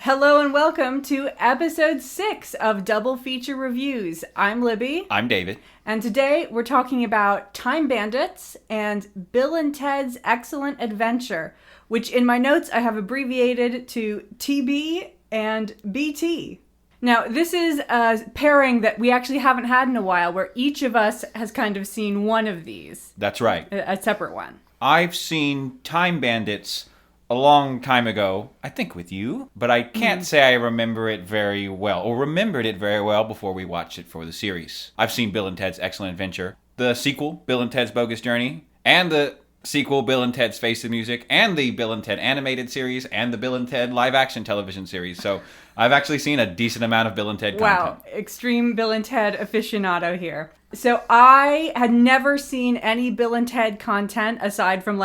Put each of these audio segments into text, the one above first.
Hello and welcome to episode 6 of Double Feature Reviews. I'm Libby. I'm David. And today we're talking about Time Bandits and Bill and Ted's Excellent Adventure, which in my notes I have abbreviated to TB and BT. Now, this is a pairing that we actually haven't had in a while, where each of us has kind of seen one of these. That's right. A separate one. I've seen Time Bandits a long time ago, I think with you, but I can't say I remember it very well, or remembered it very well before we watched it for the series. I've seen Bill and Ted's Excellent Adventure, the sequel, Bill and Ted's Bogus Journey, and the sequel, Bill and Ted's Face the Music, and the Bill and Ted animated series, and the Bill and Ted live-action television series. So I've actually seen a decent amount of Bill and Ted content. Wow, extreme Bill and Ted aficionado here. So I had never seen any Bill and Ted content aside from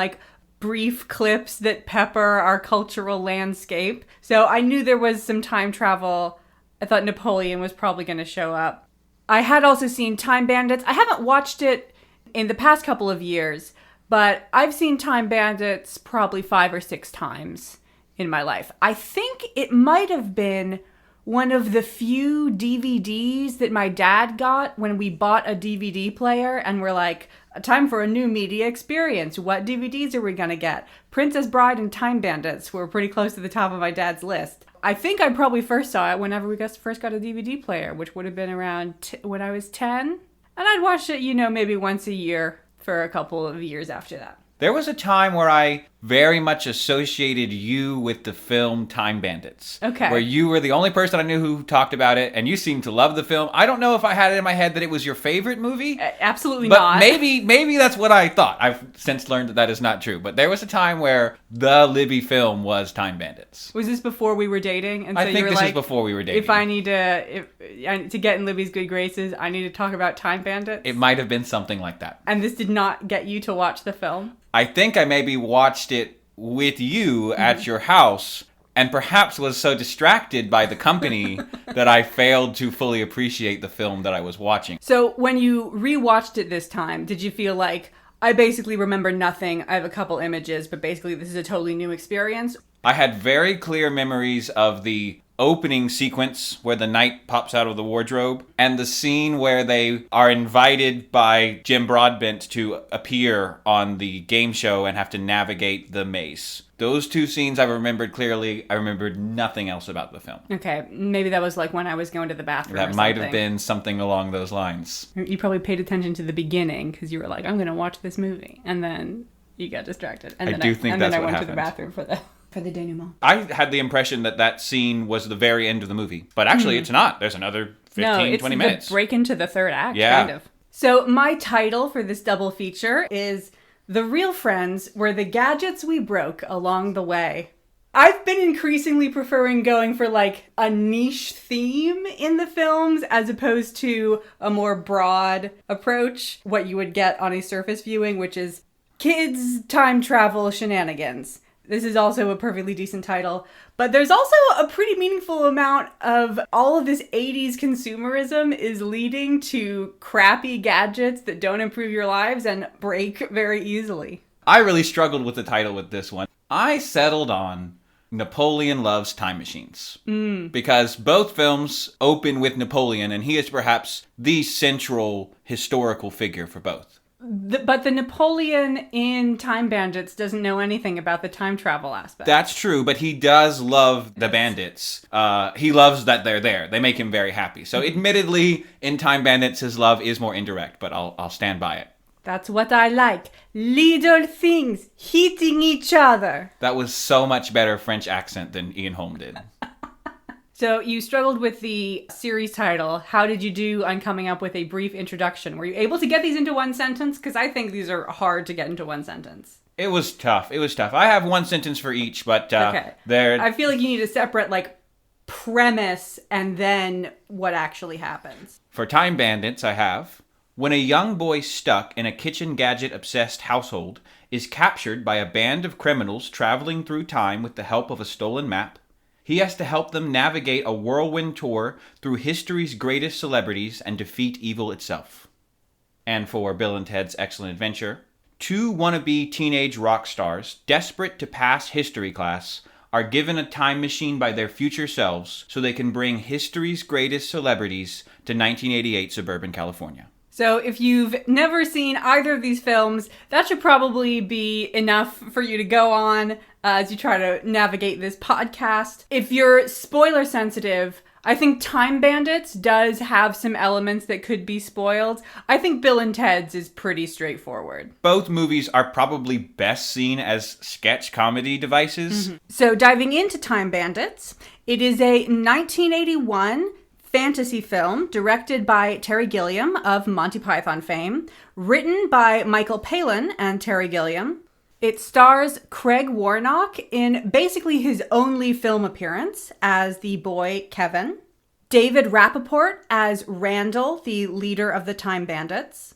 brief clips that pepper our cultural landscape. So I knew there was some time travel. I thought Napoleon was probably going to show up. I had also seen Time Bandits. I haven't watched it in the past couple of years, but I've seen Time Bandits probably 5 or 6 times in my life. I think it might have been one of the few DVDs that my dad got when we bought a DVD player and we're like, time for a new media experience. What DVDs are we going to get? Princess Bride and Time Bandits were pretty close to the top of my dad's list. I think I probably first saw it whenever we first got a DVD player, which would have been around when I was 10. And I'd watched it, maybe once a year for a couple of years after that. There was a time where I very much associated you with the film Time Bandits. Okay. Where you were the only person I knew who talked about it, and you seemed to love the film. I don't know if I had it in my head that it was your favorite movie. Absolutely but not. Maybe that's what I thought. I've since learned that is not true. But there was a time where the Libby film was Time Bandits. Was this before we were dating? And I so think you were this is like, before we were dating. If I need to get in Libby's good graces, I need to talk about Time Bandits? It might have been something like that. And this did not get you to watch the film? I think I maybe watched it with you at your house and perhaps was so distracted by the company that I failed to fully appreciate the film that I was watching. So when you rewatched it this time, did you feel like, I basically remember nothing, I have a couple images, but basically this is a totally new experience? I had very clear memories of the opening sequence where the knight pops out of the wardrobe and the scene where they are invited by Jim Broadbent to appear on the game show and have to navigate the maze. Those two scenes I remembered clearly. I remembered nothing else about the film. Okay, maybe that was when I was going to the bathroom That might have been something along those lines. You probably paid attention to the beginning because you were like, I'm going to watch this movie. And then you got distracted. And I then do think that's what happened. And then I went to the bathroom for the denouement. I had the impression that scene was the very end of the movie. But actually, it's not. There's another 20 minutes. The break into the third act, yeah. kind of. So my title for this double feature is The Real Friends Were the Gadgets We Broke Along the Way. I've been increasingly preferring going for a niche theme in the films as opposed to a more broad approach, what you would get on a surface viewing, which is kids time travel shenanigans. This is also a perfectly decent title. But there's also a pretty meaningful amount of all of this 80s consumerism is leading to crappy gadgets that don't improve your lives and break very easily. I really struggled with the title with this one. I settled on Napoleon Loves Time Machines. Because both films open with Napoleon, and he is perhaps the central historical figure for both. But the Napoleon in Time Bandits doesn't know anything about the time travel aspect. That's true, but he does love the bandits. He loves that they're there. They make him very happy. So admittedly, in Time Bandits, his love is more indirect, but I'll stand by it. That's what I like. Little things hitting each other. That was so much better French accent than Ian Holm did. So you struggled with the series title. How did you do on coming up with a brief introduction? Were you able to get these into one sentence? Because I think these are hard to get into one sentence. It was tough. I have one sentence for each, but okay. They're... I feel like you need a separate, premise and then what actually happens. For Time Bandits, I have... When a young boy stuck in a kitchen gadget-obsessed household is captured by a band of criminals traveling through time with the help of a stolen map, he has to help them navigate a whirlwind tour through history's greatest celebrities and defeat evil itself. And for Bill and Ted's Excellent Adventure, two wannabe teenage rock stars, desperate to pass history class, are given a time machine by their future selves so they can bring history's greatest celebrities to 1988 suburban California. So if you've never seen either of these films, that should probably be enough for you to go on as you try to navigate this podcast. If you're spoiler sensitive, I think Time Bandits does have some elements that could be spoiled. I think Bill and Ted's is pretty straightforward. Both movies are probably best seen as sketch comedy devices. So diving into Time Bandits, it is a 1981 fantasy film directed by Terry Gilliam of Monty Python fame, written by Michael Palin and Terry Gilliam. It stars Craig Warnock in basically his only film appearance as the boy Kevin, David Rappaport as Randall, the leader of the Time Bandits,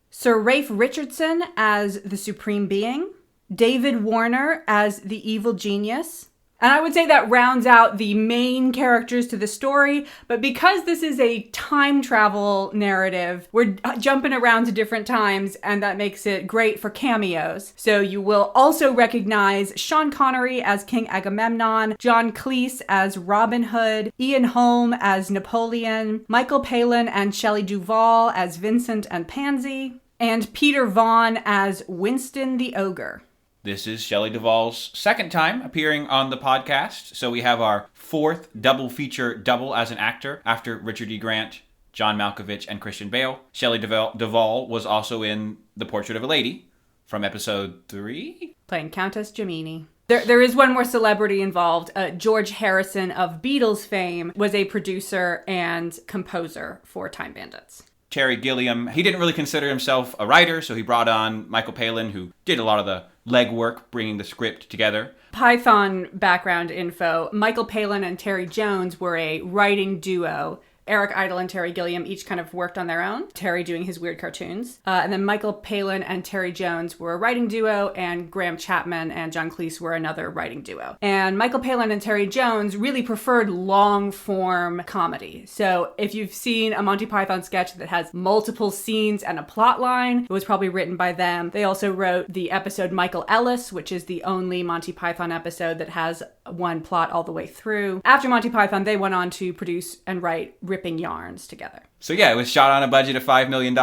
Sir Rafe Richardson as the Supreme Being, David Warner as the Evil Genius. And I would say that rounds out the main characters to the story, but because this is a time travel narrative, we're jumping around to different times, and that makes it great for cameos. So you will also recognize Sean Connery as King Agamemnon, John Cleese as Robin Hood, Ian Holm as Napoleon, Michael Palin and Shelley Duvall as Vincent and Pansy, and Peter Vaughan as Winston the Ogre. This is Shelley Duvall's second time appearing on the podcast, so we have our fourth double feature double as an actor after Richard E. Grant, John Malkovich, and Christian Bale. Shelley Duvall was also in The Portrait of a Lady from episode 3? Playing Countess Gemini. There is one more celebrity involved. George Harrison of Beatles fame was a producer and composer for Time Bandits. Terry Gilliam, he didn't really consider himself a writer, so he brought on Michael Palin, who did a lot of the legwork bringing the script together. Python background info. Michael Palin and Terry Jones were a writing duo. Eric Idle and Terry Gilliam each kind of worked on their own. Terry doing his weird cartoons. And then Michael Palin and Terry Jones were a writing duo, and Graham Chapman and John Cleese were another writing duo. And Michael Palin and Terry Jones really preferred long-form comedy. So if you've seen a Monty Python sketch that has multiple scenes and a plot line, it was probably written by them. They also wrote the episode Michael Ellis, which is the only Monty Python episode that has one plot all the way through. After Monty Python, they went on to produce and write ripping yarns together. So yeah, it was shot on a budget of $5 million.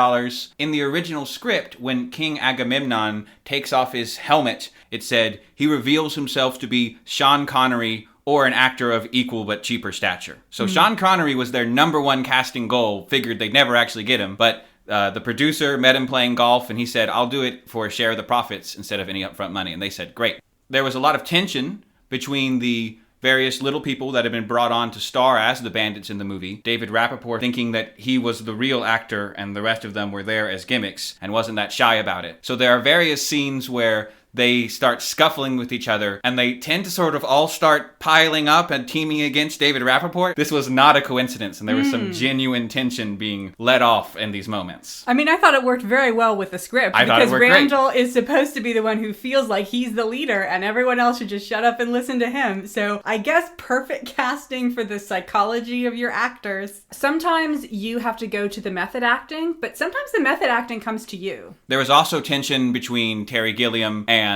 In the original script, when King Agamemnon takes off his helmet, it said, he reveals himself to be Sean Connery or an actor of equal but cheaper stature. So Sean Connery was their number one casting goal, figured they'd never actually get him, but the producer met him playing golf, and he said, I'll do it for a share of the profits instead of any upfront money. And they said, great. There was a lot of tension between the various little people that had been brought on to star as the bandits in the movie. David Rappaport thinking that he was the real actor and the rest of them were there as gimmicks and wasn't that shy about it. So there are various scenes where they start scuffling with each other, and they tend to sort of all start piling up and teaming against David Rappaport. This was not a coincidence, and there was some genuine tension being let off in these moments. I mean, I thought it worked very well with the script, because Randall is supposed to be the one who feels like he's the leader, and everyone else should just shut up and listen to him. So I guess perfect casting for the psychology of your actors. Sometimes you have to go to the method acting, but sometimes the method acting comes to you. There was also tension between Terry Gilliam and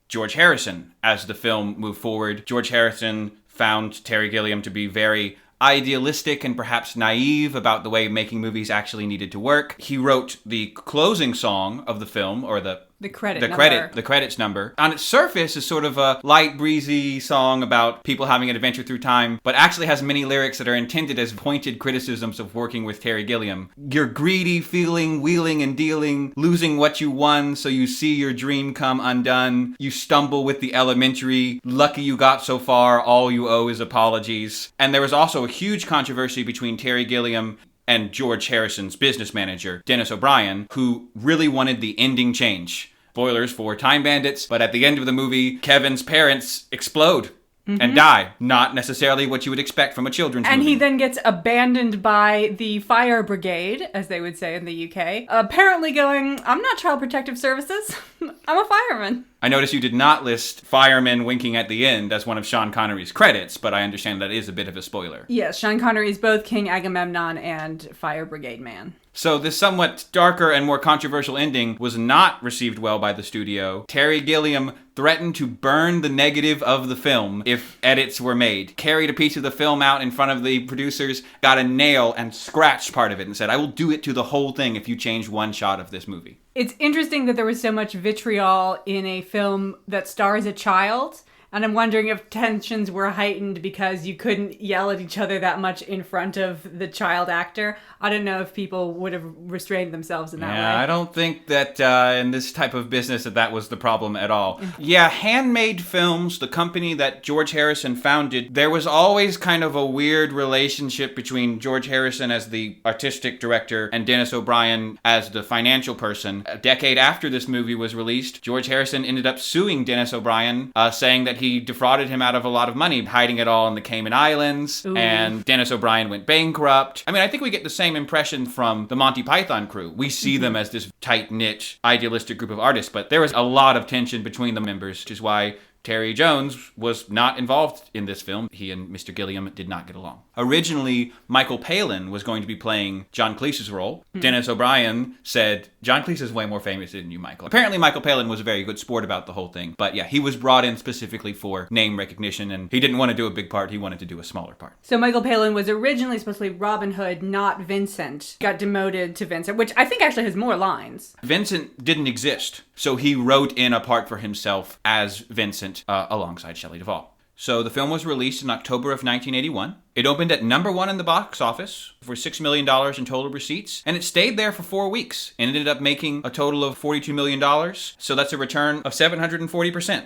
George Harrison as the film moved forward. George Harrison found Terry Gilliam to be very idealistic and perhaps naive about the way making movies actually needed to work. He wrote the closing song of the film, or the credits number. On its surface is sort of a light, breezy song about people having an adventure through time, but actually has many lyrics that are intended as pointed criticisms of working with Terry Gilliam. You're greedy, feeling, wheeling and dealing, losing what you won, so you see your dream come undone. You stumble with the elementary, lucky you got so far, all you owe is apologies. And there was also a huge controversy between Terry Gilliam and George Harrison's business manager, Dennis O'Brien, who really wanted the ending change. Spoilers for Time Bandits, but at the end of the movie, Kevin's parents explode and die. Not necessarily what you would expect from a children's movie. And he then gets abandoned by the fire brigade, as they would say in the UK, apparently going, I'm not Child Protective Services, I'm a fireman. I notice you did not list firemen winking at the end as one of Sean Connery's credits, but I understand that is a bit of a spoiler. Yes, Sean Connery is both King Agamemnon and fire brigade man. So this somewhat darker and more controversial ending was not received well by the studio. Terry Gilliam threatened to burn the negative of the film if edits were made. Carried a piece of the film out in front of the producers, got a nail and scratched part of it and said, I will do it to the whole thing if you change one shot of this movie. It's interesting that there was so much vitriol in a film that stars a child. And I'm wondering if tensions were heightened because you couldn't yell at each other that much in front of the child actor. I don't know if people would have restrained themselves in that way. Yeah, I don't think that in this type of business that was the problem at all. Yeah, Handmade Films, the company that George Harrison founded, there was always kind of a weird relationship between George Harrison as the artistic director and Dennis O'Brien as the financial person. A decade after this movie was released, George Harrison ended up suing Dennis O'Brien, saying that he defrauded him out of a lot of money, hiding it all in the Cayman Islands. Ooh. And Dennis O'Brien went bankrupt. I mean, I think we get the same impression from the Monty Python crew. We see them as this tight-knit, idealistic group of artists, but there was a lot of tension between the members, which is why Terry Jones was not involved in this film. He and Mr. Gilliam did not get along. Originally, Michael Palin was going to be playing John Cleese's role. Dennis O'Brien said, John Cleese is way more famous than you, Michael. Apparently, Michael Palin was a very good sport about the whole thing. But yeah, he was brought in specifically for name recognition, and he didn't want to do a big part. He wanted to do a smaller part. So Michael Palin was originally supposed to be Robin Hood, not Vincent. Got demoted to Vincent, which I think actually has more lines. Vincent didn't exist, so he wrote in a part for himself as Vincent alongside Shelley Duvall. So the film was released in October of 1981. It opened at number 1 in the box office for $6 million in total receipts, and it stayed there for 4 weeks and ended up making a total of $42 million. So that's a return of 740%.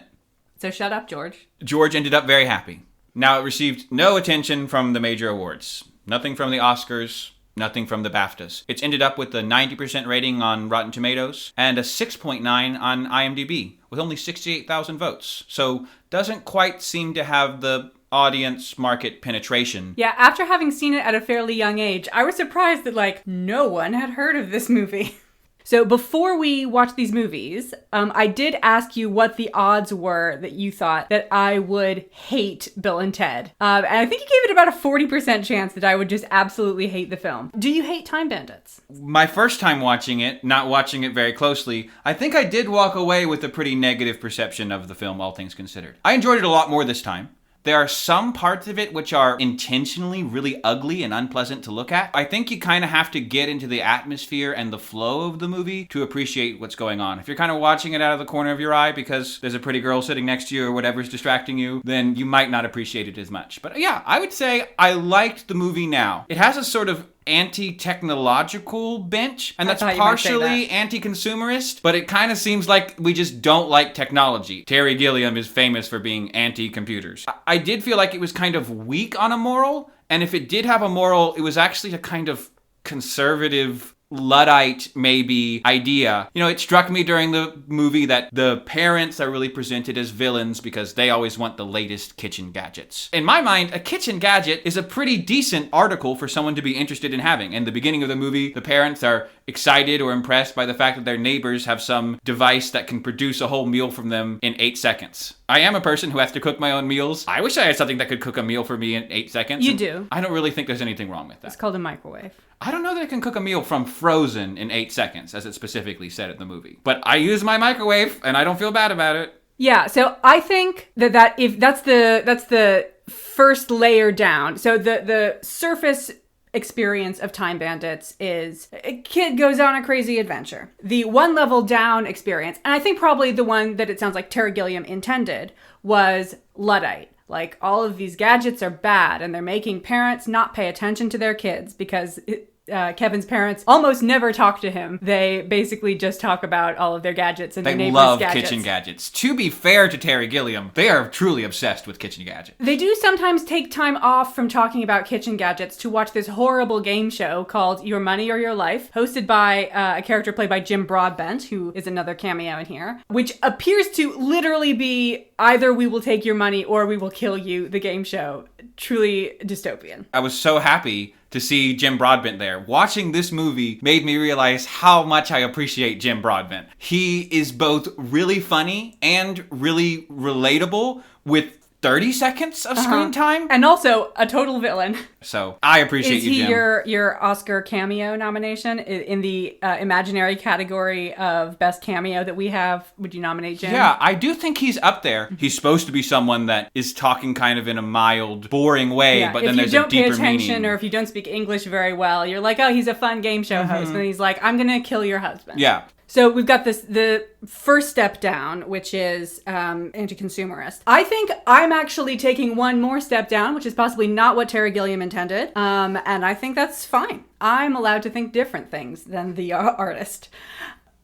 So shut up, George. George ended up very happy. Now, it received no attention from the major awards. Nothing from the Oscars. Nothing from the BAFTAs. It's ended up with a 90% rating on Rotten Tomatoes and a 6.9 on IMDb with only 68,000 votes. So doesn't quite seem to have the audience market penetration. Yeah, after having seen it at a fairly young age, I was surprised that no one had heard of this movie. So before we watch these movies, I did ask you what the odds were that you thought that I would hate Bill and Ted. And I think you gave it about a 40% chance that I would just absolutely hate the film. Do you hate Time Bandits? My first time watching it, not watching it very closely, I think I did walk away with a pretty negative perception of the film, all things considered. I enjoyed it a lot more this time. There are some parts of it which are intentionally really ugly and unpleasant to look at. I think you kind of have to get into the atmosphere and the flow of the movie to appreciate what's going on. If you're kind of watching it out of the corner of your eye because there's a pretty girl sitting next to you or whatever's distracting you, then you might not appreciate it as much. But yeah, I would say I liked the movie now. It has a sort of anti-technological bench, and that's partially anti-consumerist, but it kind of seems like we just don't like technology. Terry Gilliam is famous for being anti-computers. I did feel like it was kind of weak on a moral, and if it did have a moral, it was actually a kind of conservative Luddite, maybe, idea. You know, it struck me during the movie that the parents are really presented as villains because they always want the latest kitchen gadgets. In my mind, a kitchen gadget is a pretty decent article for someone to be interested in having. In the beginning of the movie, the parents are excited or impressed by the fact that their neighbors have some device that can produce a whole meal from them in 8 seconds. I am a person who has to cook my own meals. I wish I had something that could cook a meal for me in 8 seconds. You do. I don't really think there's anything wrong with that. It's called a microwave. I don't know that it can cook a meal from frozen in 8 seconds, as it specifically said in the movie. But I use my microwave, and I don't feel bad about it. Yeah, so I think that if that's the first layer down. So the surface experience of Time Bandits is a kid goes on a crazy adventure. The one level down experience, and I think probably the one that it sounds like Terry Gilliam intended, was Luddite. Like, all of these gadgets are bad, and they're making parents not pay attention to their kids because Kevin's parents almost never talk to him. They basically just talk about all of their gadgets and their neighbors' gadgets. They love kitchen gadgets. To be fair to Terry Gilliam, they are truly obsessed with kitchen gadgets. They do sometimes take time off from talking about kitchen gadgets to watch this horrible game show called Your Money or Your Life, hosted by a character played by Jim Broadbent, who is another cameo in here, which appears to literally be either we will take your money or we will kill you, the game show. Truly dystopian. I was so happy to see Jim Broadbent there. Watching this movie made me realize how much I appreciate Jim Broadbent. He is both really funny and really relatable with 30 seconds of screen time. And also a total villain. So I appreciate Is you, he Jim. your Oscar cameo nomination in the imaginary category of best cameo that we have? Would you nominate Jim? Yeah, I do think he's up there. He's supposed to be someone that is talking kind of in a mild, boring way, but then there's a deeper meaning. If you don't pay attention or if you don't speak English very well, you're like, oh, he's a fun game show host. And he's like, I'm going to kill your husband. Yeah. So we've got the first step down, which is anti-consumerist. I think I'm actually taking one more step down, which is possibly not what Terry Gilliam intended. And I think that's fine. I'm allowed to think different things than the artist.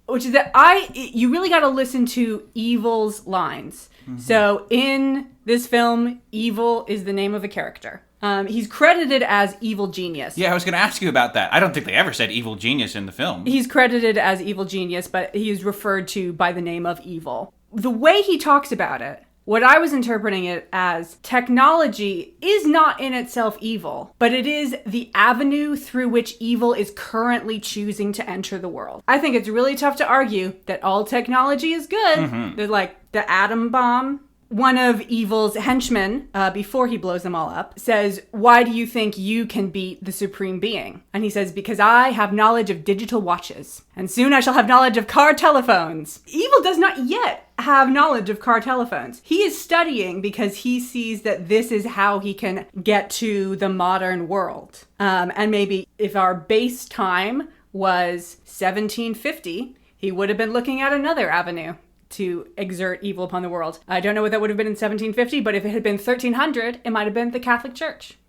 Which is that you really got to listen to Evil's lines. So in this film, Evil is the name of a character. He's credited as Evil Genius. Yeah, I was going to ask you about that. I don't think they ever said Evil Genius in the film. He's credited as Evil Genius, but he is referred to by the name of Evil. The way he talks about it, what I was interpreting it as, technology is not in itself evil, but it is the avenue through which evil is currently choosing to enter the world. I think it's really tough to argue that all technology is good. There's like the atom bomb. One of Evil's henchmen, before he blows them all up, says, why do you think you can beat the supreme being? And he says, because I have knowledge of digital watches, and soon I shall have knowledge of car telephones. Evil does not yet have knowledge of car telephones. He is studying because he sees that this is how he can get to the modern world. And maybe if our base time was 1750, he would have been looking at another avenue to exert evil upon the world. I don't know what that would have been in 1750, but if it had been 1300, it might have been the Catholic Church.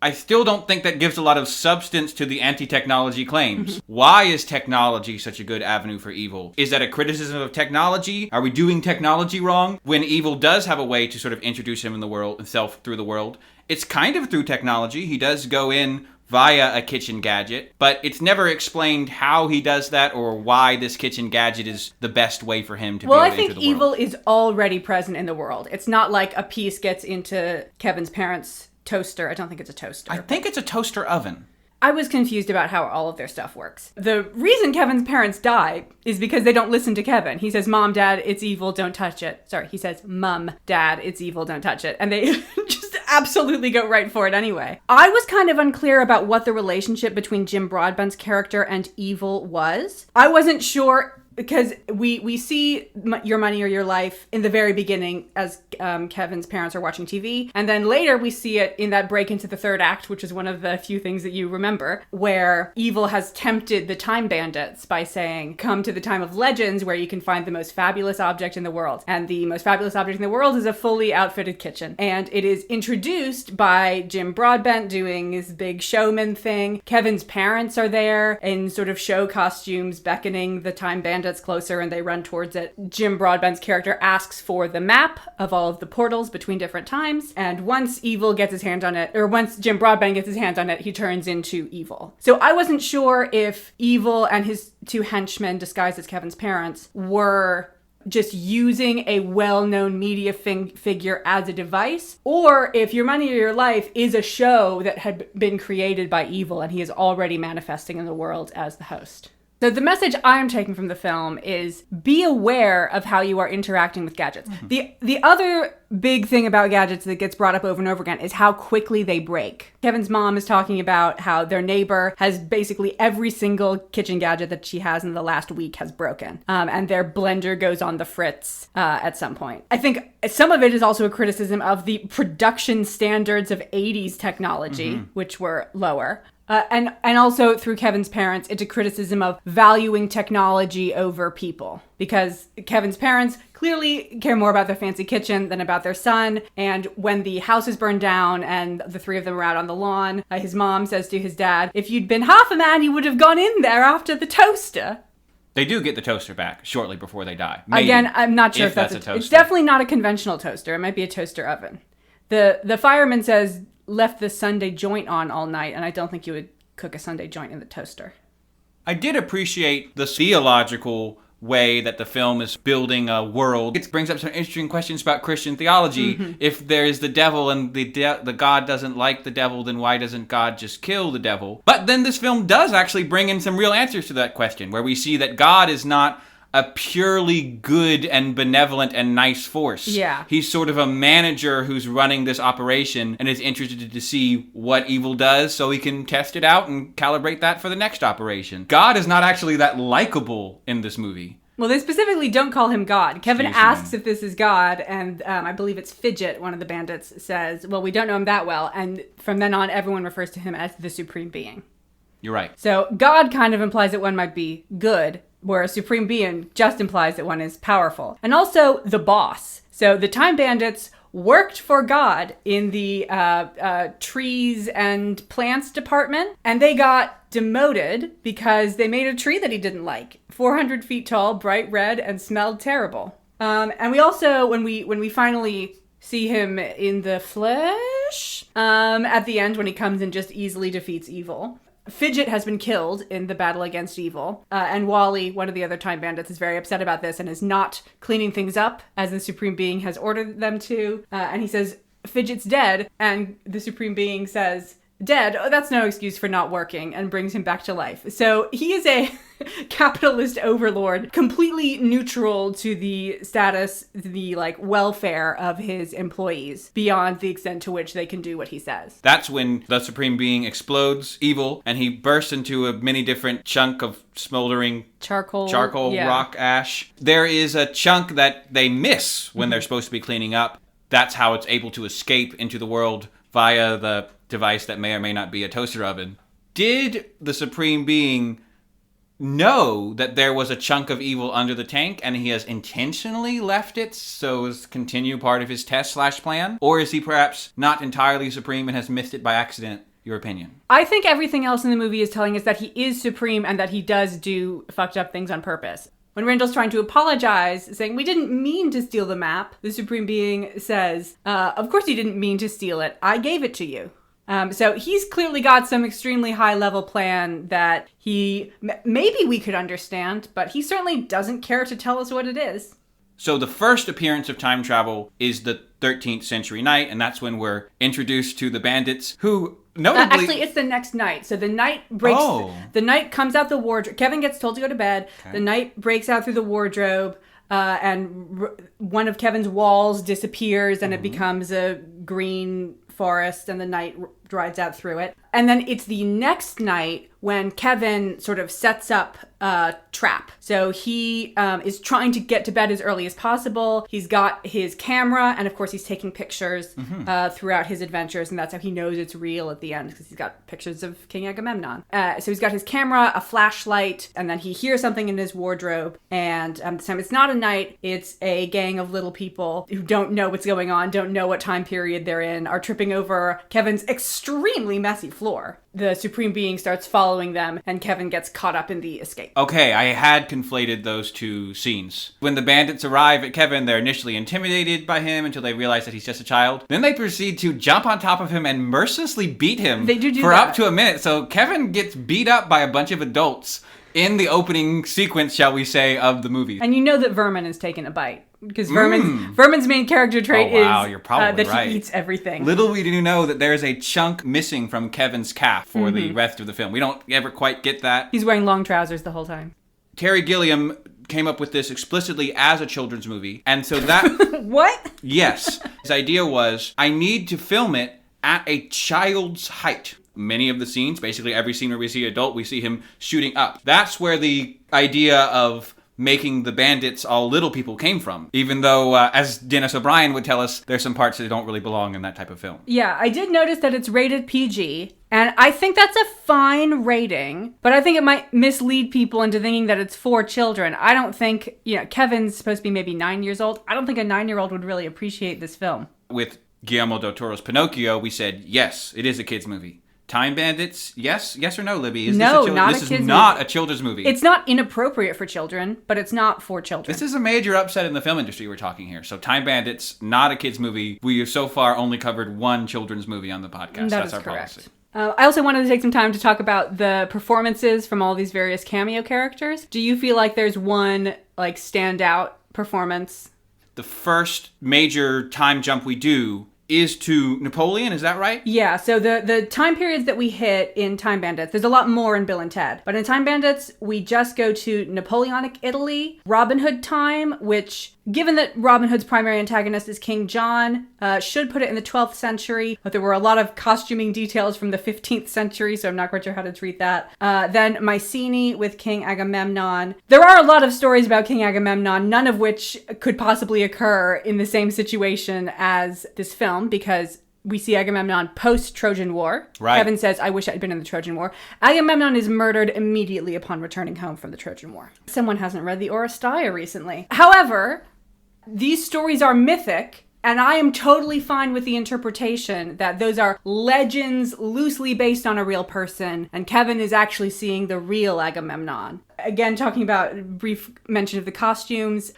I still don't think that gives a lot of substance to the anti-technology claims. Why is technology such a good avenue for evil? Is that a criticism of technology? Are we doing technology wrong? When evil does have a way to sort of introduce himself through the world, it's kind of through technology. He does go in via a kitchen gadget, but it's never explained how he does that or why this kitchen gadget is the best way for him to be able to enter the world. Well, I think evil is already present in the world. It's not like a piece gets into Kevin's parents' toaster. I don't think it's a toaster. I think it's a toaster oven. I was confused about how all of their stuff works. The reason Kevin's parents die is because they don't listen to Kevin. He says, Mom, Dad, it's evil, don't touch it. Sorry, he says, Mum, Dad, it's evil, don't touch it. And they just absolutely go right for it anyway. I was kind of unclear about what the relationship between Jim Broadbent's character and evil was. I wasn't sure because we see Your Money or Your Life in the very beginning as Kevin's parents are watching TV. And then later we see it in that break into the third act, which is one of the few things that you remember, where evil has tempted the time bandits by saying, come to the time of legends where you can find the most fabulous object in the world. And the most fabulous object in the world is a fully outfitted kitchen. And it is introduced by Jim Broadbent doing his big showman thing. Kevin's parents are there in sort of show costumes, beckoning the time bandits closer, and they run towards it. Jim Broadbent's character asks for the map of all of the portals between different times, and once Evil gets his hand on it, or once Jim Broadbent gets his hand on it, he turns into Evil. So I wasn't sure if Evil and his two henchmen disguised as Kevin's parents were just using a well-known media figure as a device, or if Your Money or Your Life is a show that had been created by Evil and he is already manifesting in the world as the host. So the message I'm taking from the film is be aware of how you are interacting with gadgets. The other big thing about gadgets that gets brought up over and over again is how quickly they break. Kevin's mom is talking about how their neighbor has basically every single kitchen gadget that she has in the last week has broken. And their blender goes on the fritz at some point. I think some of it is also a criticism of the production standards of 80s technology, which were lower. And also through Kevin's parents, it's a criticism of valuing technology over people. Because Kevin's parents clearly care more about their fancy kitchen than about their son. And when the house is burned down and the three of them are out on the lawn, his mom says to his dad, if you'd been half a man, you would have gone in there after the toaster. They do get the toaster back shortly before they die. Maybe, again, I'm not sure if that's a toaster. It's definitely not a conventional toaster. It might be a toaster oven. The fireman says, left the Sunday joint on all night, and I don't think you would cook a Sunday joint in the toaster. I did appreciate the theological way that the film is building a world. It brings up some interesting questions about Christian theology. If there is the devil and the God doesn't like the devil, then why doesn't God just kill the devil? But then this film does actually bring in some real answers to that question, where we see that God is not a purely good and benevolent and nice force. Yeah. He's sort of a manager who's running this operation and is interested to see what evil does so he can test it out and calibrate that for the next operation. God is not actually that likable in this movie. Well, they specifically don't call him God. Kevin Excuse asks me. if this is God, and I believe it's Fidget, one of the bandits, says, well, we don't know him that well. And from then on, everyone refers to him as the Supreme Being. You're right. So God kind of implies that one might be good, whereas Supreme Being just implies that one is powerful. And also the boss. So the Time Bandits worked for God in the trees and plants department, and they got demoted because they made a tree that he didn't like. 400 feet tall, bright red, and smelled terrible. And we also, when we finally see him in the flesh, at the end when he comes and just easily defeats evil, Fidget has been killed in the battle against evil, and Wally, one of the other Time Bandits, is very upset about this and is not cleaning things up as the Supreme Being has ordered them to. And he says, Fidget's dead, and the Supreme Being says, dead? Oh, that's no excuse for not working, and brings him back to life. So he is a capitalist overlord, completely neutral to the status, the welfare of his employees, beyond the extent to which they can do what he says. That's when the Supreme Being explodes evil, and he bursts into a many different chunk of smoldering charcoal, yeah. rock, ash. There is a chunk that they miss when they're supposed to be cleaning up. That's how it's able to escape into the world via the device that may or may not be a toaster oven. Did the Supreme Being know that there was a chunk of evil under the tank and he has intentionally left it so as continue part of his test/plan? Or is he perhaps not entirely supreme and has missed it by accident? Your opinion? I think everything else in the movie is telling us that he is supreme and that he does do fucked up things on purpose. When Randall's trying to apologize, saying, we didn't mean to steal the map, the Supreme Being says, of course you didn't mean to steal it. I gave it to you. So he's clearly got some extremely high-level plan that maybe we could understand, but he certainly doesn't care to tell us what it is. So the first appearance of time travel is the 13th century night, and that's when we're introduced to the bandits, who notably... Actually, it's the next night. So the night breaks... Oh. The night comes out the wardrobe. Kevin gets told to go to bed. Okay. The night breaks out through the wardrobe, and one of Kevin's walls disappears, and it becomes a green forest, and the night rides out through it. And then it's the next night when Kevin sort of sets up a trap. So he is trying to get to bed as early as possible. He's got his camera, and of course he's taking pictures throughout his adventures, and that's how he knows it's real at the end, because he's got pictures of King Agamemnon. So he's got his camera, a flashlight, and then he hears something in his wardrobe, and this time it's not a knight, it's a gang of little people who don't know what's going on, don't know what time period they're in, are tripping over Kevin's extremely messy floor. The Supreme Being starts following them, and Kevin gets caught up in the escape. Okay, I had conflated those two scenes. When the bandits arrive at Kevin, they're initially intimidated by him until they realize that he's just a child. Then they proceed to jump on top of him and mercilessly beat him for that. up to a minute. So Kevin gets beat up by a bunch of adults in the opening sequence, shall we say, of the movie. And you know that Vermin has taken a bite. Because Vermin's main character trait is you're probably that right. He eats everything. Little we do know that there's a chunk missing from Kevin's calf for the rest of the film. We don't ever quite get that. He's wearing long trousers the whole time. Terry Gilliam came up with this explicitly as a children's movie. And so that... What? Yes. His idea was, I need to film it at a child's height. Many of the scenes, basically every scene where we see an adult, we see him shooting up. That's where the idea of making the bandits all little people came from. Even though, as Dennis O'Brien would tell us, there's some parts that don't really belong in that type of film. Yeah, I did notice that it's rated PG, and I think that's a fine rating, but I think it might mislead people into thinking that it's for children. I don't think, Kevin's supposed to be maybe 9 years old. I don't think a 9-year-old would really appreciate this film. With Guillermo del Toro's Pinocchio, we said, yes, it is a kid's movie. Time Bandits, yes or no, Libby? This is not a children's movie. It's not inappropriate for children, but it's not for children. This is a major upset in the film industry we're talking here. So Time Bandits, not a kid's movie. We have so far only covered one children's movie on the podcast. That's our correct. policy. I also wanted to take some time to talk about the performances from all these various cameo characters. Do you feel like there's one standout performance? The first major time jump we do is to Napoleon, is that right? Yeah, so the time periods that we hit in Time Bandits, there's a lot more in Bill and Ted. But in Time Bandits, we just go to Napoleonic Italy, Robin Hood time, which, given that Robin Hood's primary antagonist is King John, should put it in the 12th century, but there were a lot of costuming details from the 15th century, so I'm not quite sure how to treat that. Then Mycenae with King Agamemnon. There are a lot of stories about King Agamemnon, none of which could possibly occur in the same situation as this film, because we see Agamemnon post-Trojan War. Right. Kevin says, I wish I'd been in the Trojan War. Agamemnon is murdered immediately upon returning home from the Trojan War. Someone hasn't read the Oresteia recently. However, these stories are mythic, and I am totally fine with the interpretation that those are legends loosely based on a real person, and Kevin is actually seeing the real Agamemnon. Again, talking about brief mention of the costumes.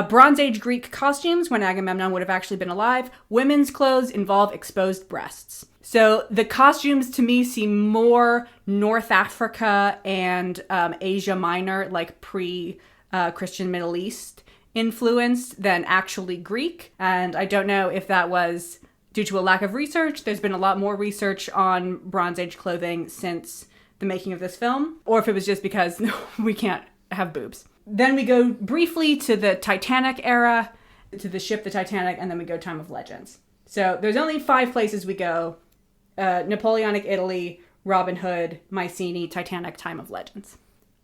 Bronze Age Greek costumes, when Agamemnon would have actually been alive, women's clothes involve exposed breasts. So the costumes to me seem more North Africa and Asia Minor, like pre-Christian Middle East influenced than actually Greek. And I don't know if that was due to a lack of research. There's been a lot more research on Bronze Age clothing since the making of this film, or if it was just because we can't have boobs. Then we go briefly to the Titanic era, to the ship, the Titanic, and then we go Time of Legends. So there's only 5 places we go. Napoleonic Italy, Robin Hood, Mycenae, Titanic, Time of Legends.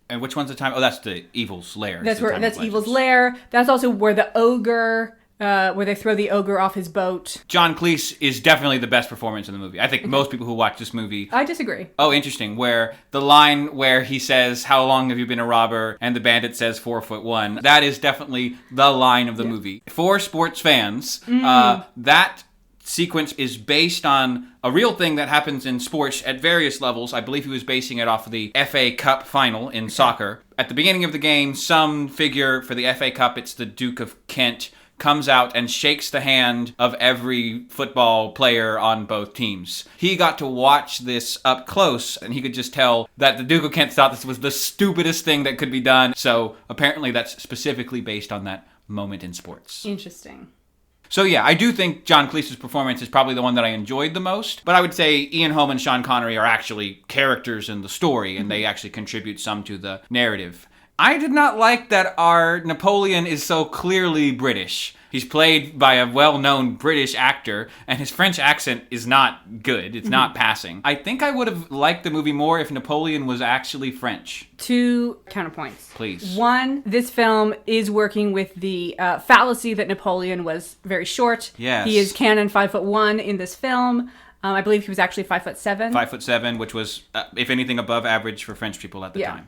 And which one's the time? Oh, that's the Evil's Lair. That's Evil's Lair. That's also where the ogre... where they throw the ogre off his boat. John Cleese is definitely the best performance in the movie. I think most people who watch this movie... I disagree. Oh, interesting. Where the line where he says, how long have you been a robber? And the bandit says 4'1". That is definitely the line of the movie. For sports fans, that sequence is based on a real thing that happens in sports at various levels. I believe he was basing it off of the FA Cup final in soccer. At the beginning of the game, some figure for the FA Cup, it's the Duke of Kent, comes out and shakes the hand of every football player on both teams. He got to watch this up close, and he could just tell that the Duke of Kent thought this was the stupidest thing that could be done. So apparently that's specifically based on that moment in sports. Interesting. So yeah, I do think John Cleese's performance is probably the one that I enjoyed the most, but I would say Ian Holm and Sean Connery are actually characters in the story, and they actually contribute some to the narrative. I did not like that our Napoleon is so clearly British. He's played by a well-known British actor, and his French accent is not good. It's not passing. I think I would have liked the movie more if Napoleon was actually French. 2 counterpoints. Please. 1, this film is working with the fallacy that Napoleon was very short. Yes. He is canon 5'1" in this film. I believe he was actually 5'7". 5'7", which was, if anything, above average for French people at the time.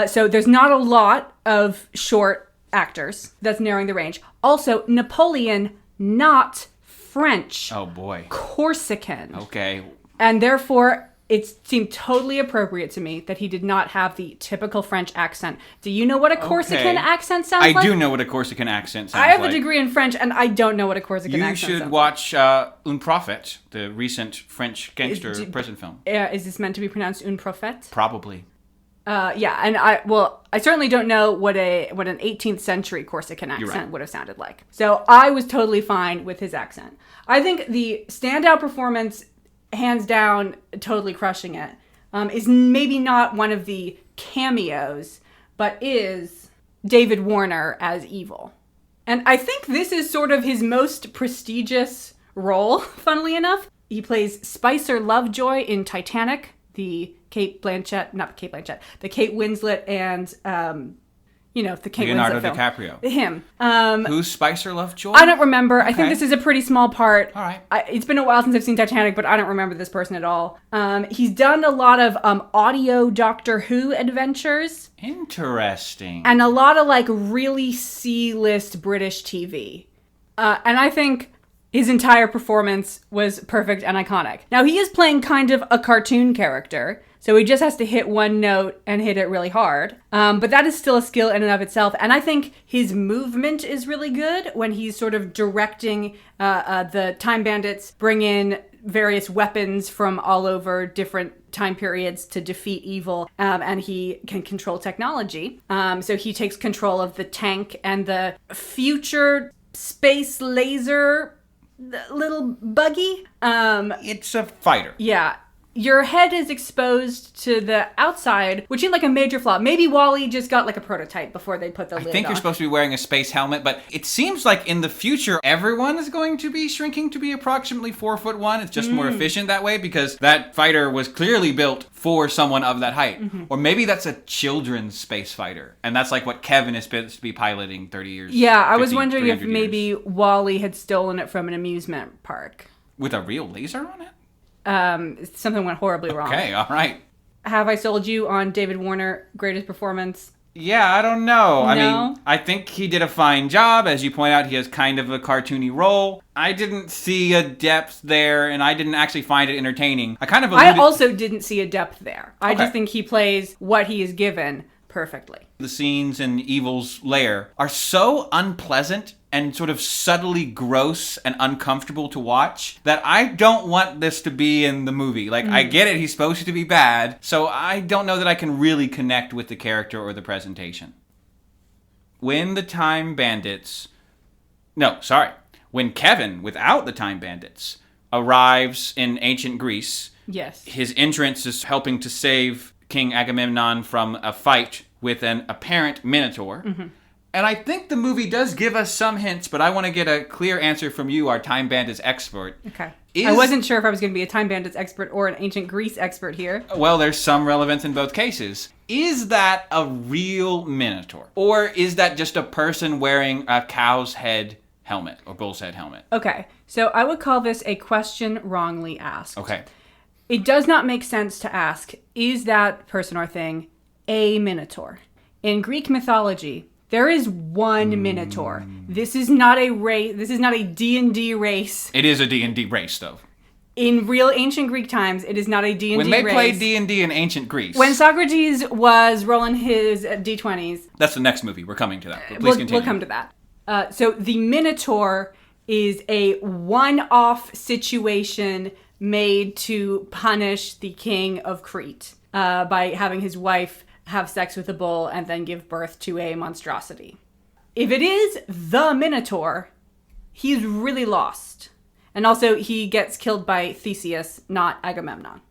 So there's not a lot of short actors. That's narrowing the range. Also, Napoleon, not French. Oh, boy. Corsican. Okay. And therefore, it seemed totally appropriate to me that he did not have the typical French accent. Do you know what a Corsican accent sounds like? I do know what a Corsican accent sounds like. I have a degree in French, and I don't know what a Corsican accent sounds like. You should watch Un Prophète, the recent French gangster prison film. Is this meant to be pronounced Un Prophète? Probably. Yeah, and I certainly don't know what an 18th century Corsican accent would have sounded like. So I was totally fine with his accent. I think the standout performance, hands down, totally crushing it, is maybe not one of the cameos, but is David Warner as Evil. And I think this is sort of his most prestigious role, funnily enough. He plays Spicer Lovejoy in Titanic, the Kate Winslet and, the Kate Leonardo Winslet film. DiCaprio. Him. Who's Spicer Lovejoy? I don't remember. Okay. I think this is a pretty small part. All right. It's been a while since I've seen Titanic, but I don't remember this person at all. He's done a lot of audio Doctor Who adventures. Interesting. And a lot of, really C-list British TV. And I think his entire performance was perfect and iconic. Now, he is playing kind of a cartoon character, so he just has to hit one note and hit it really hard. But that is still a skill in and of itself. And I think his movement is really good when he's sort of directing the Time Bandits bring in various weapons from all over different time periods to defeat evil, and he can control technology. So he takes control of the tank and the future space laser little buggy. It's a fighter. Yeah. Your head is exposed to the outside, which seemed like a major flaw. Maybe Wall-E just got like a prototype before they put the lid on. I think you're supposed to be wearing a space helmet, but it seems like in the future, everyone is going to be shrinking to be approximately 4'1". It's just more efficient that way because that fighter was clearly built for someone of that height. Or maybe that's a children's space fighter, and that's like what Kevin is supposed to be piloting 30 years. Yeah, I was wondering if maybe Wall-E had stolen it from an amusement park. With a real laser on it? Something went horribly wrong. Okay, all right. Have I sold you on David Warner, greatest performance? Yeah, I don't know. No? I mean, I think he did a fine job. As you point out, he has kind of a cartoony role. I didn't see a depth there, and I didn't actually find it entertaining. I also didn't see a depth there. I just think he plays what he is given perfectly. The scenes in Evil's lair are so unpleasant and sort of subtly gross and uncomfortable to watch that I don't want this to be in the movie. Like, I get it, he's supposed to be bad, so I don't know that I can really connect with the character or the presentation. When Kevin, without the Time Bandits, arrives in ancient Greece, yes, his entrance is helping to save King Agamemnon from a fight with an apparent minotaur. And I think the movie does give us some hints, but I want to get a clear answer from you, our Time Bandits expert. Okay. I wasn't sure if I was going to be a Time Bandits expert or an ancient Greece expert here. Well, there's some relevance in both cases. Is that a real minotaur? Or is that just a person wearing a cow's head helmet or bull's head helmet? Okay. So I would call this a question wrongly asked. Okay. It does not make sense to ask, is that person or thing a minotaur? In Greek mythology, there is one minotaur. This is not a race. This is not a D&D race. It is a D&D race, though. In real ancient Greek times, it is not a D&D race. When they played D&D in ancient Greece. When Socrates was rolling his D20s. That's the next movie. We're coming to that. Please continue. We'll come to that. So the minotaur is a one-off situation made to punish the king of Crete by having his wife have sex with a bull and then give birth to a monstrosity. If it is the Minotaur, he's really lost. And also, he gets killed by Theseus, not Agamemnon.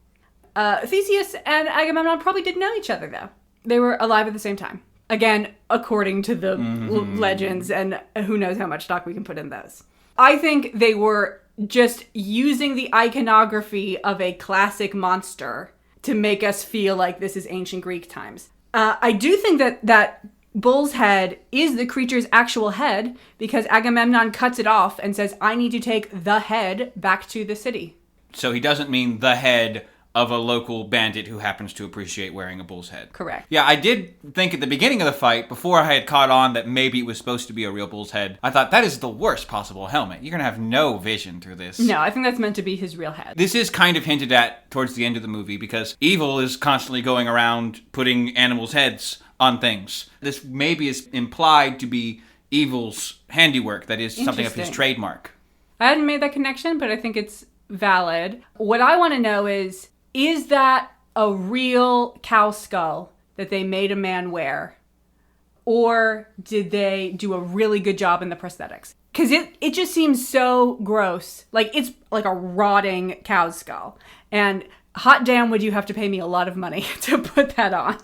Theseus and Agamemnon probably didn't know each other, though. They were alive at the same time. Again, according to the legends, and who knows how much stock we can put in those. I think they were just using the iconography of a classic monster to make us feel like this is ancient Greek times. I do think that bull's head is the creature's actual head because Agamemnon cuts it off and says, I need to take the head back to the city. So he doesn't mean the head of a local bandit who happens to appreciate wearing a bull's head. Correct. Yeah, I did think at the beginning of the fight, before I had caught on that maybe it was supposed to be a real bull's head, I thought that is the worst possible helmet. You're going to have no vision through this. No, I think that's meant to be his real head. This is kind of hinted at towards the end of the movie because Evil is constantly going around putting animals' heads on things. This maybe is implied to be Evil's handiwork, that is something of his trademark. I hadn't made that connection, but I think it's valid. What I want to know is that a real cow skull that they made a man wear? Or did they do a really good job in the prosthetics? Because it just seems so gross. Like, it's like a rotting cow's skull. And hot damn would you have to pay me a lot of money to put that on.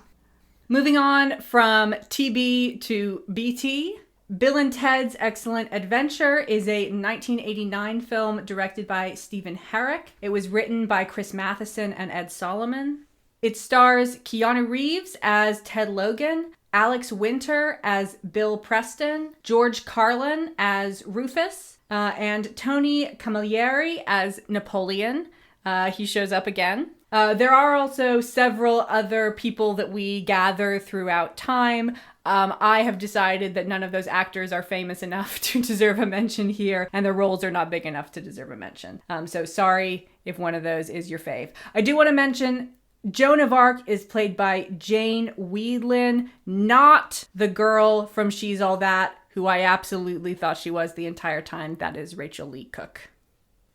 Moving on from TB to BT. Bill and Ted's Excellent Adventure is a 1989 film directed by Stephen Herrick. It was written by Chris Matheson and Ed Solomon. It stars Keanu Reeves as Ted Logan, Alex Winter as Bill Preston, George Carlin as Rufus, and Tony Camilleri as Napoleon. He shows up again. There are also several other people that we gather throughout time. I have decided that none of those actors are famous enough to deserve a mention here, and their roles are not big enough to deserve a mention. So sorry if one of those is your fave. I do want to mention Joan of Arc is played by Jane Wiedlin, not the girl from She's All That, who I absolutely thought she was the entire time. That is Rachel Lee Cook.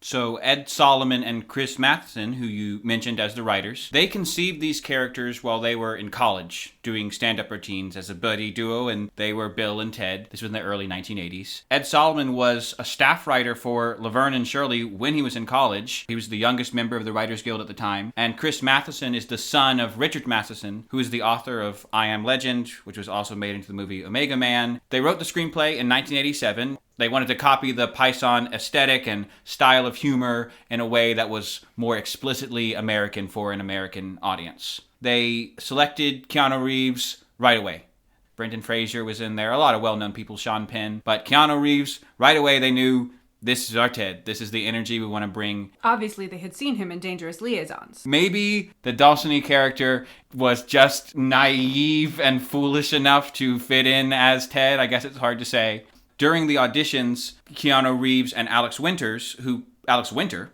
So Ed Solomon and Chris Matheson, who you mentioned as the writers, they conceived these characters while they were in college, doing stand-up routines as a buddy duo, and they were Bill and Ted. This was in the early 1980s. Ed Solomon was a staff writer for Laverne and Shirley when he was in college. He was the youngest member of the Writers Guild at the time. And Chris Matheson is the son of Richard Matheson, who is the author of I Am Legend, which was also made into the movie Omega Man. They wrote the screenplay in 1987. They wanted to copy the Python aesthetic and style of humor in a way that was more explicitly American for an American audience. They selected Keanu Reeves right away. Brendan Fraser was in there, a lot of well-known people, Sean Penn. But Keanu Reeves, right away they knew, this is our Ted. This is the energy we want to bring. Obviously, they had seen him in Dangerous Liaisons. Maybe the Dawson-y character was just naive and foolish enough to fit in as Ted. I guess it's hard to say. During the auditions, Keanu Reeves and Alex Winter,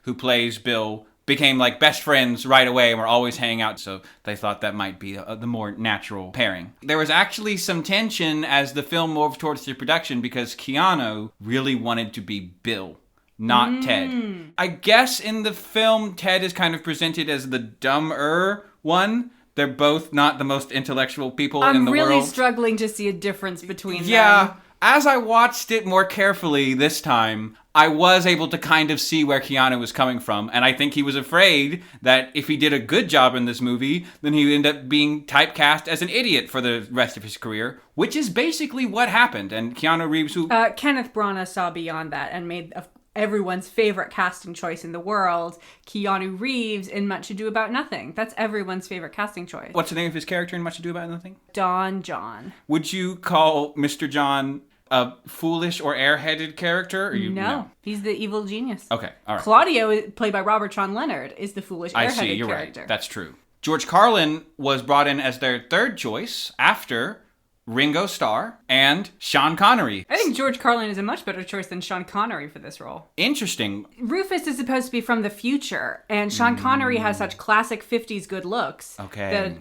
who plays Bill, became like best friends right away and were always hanging out, so they thought that might be the more natural pairing. There was actually some tension as the film moved towards the production because Keanu really wanted to be Bill, not Ted. I guess in the film, Ted is kind of presented as the dumber one. They're both not the most intellectual people in the world. I'm really struggling to see a difference between them. Yeah. As I watched it more carefully this time, I was able to kind of see where Keanu was coming from, and I think he was afraid that if he did a good job in this movie, then he would end up being typecast as an idiot for the rest of his career, which is basically what happened. And Keanu Reeves, who... Kenneth Branagh saw beyond that and made everyone's favorite casting choice in the world, Keanu Reeves in Much Ado About Nothing. That's everyone's favorite casting choice. What's the name of his character in Much Ado About Nothing? Don John. Would you call Mr. John a foolish or airheaded character? Or No, he's the evil genius. Okay, all right. Claudio, played by Robert Sean Leonard, is the foolish airheaded character. I see, you're right. That's true. George Carlin was brought in as their third choice after Ringo Starr and Sean Connery. I think George Carlin is a much better choice than Sean Connery for this role. Interesting. Rufus is supposed to be from the future, and Sean Connery has such classic 50s good looks. Okay.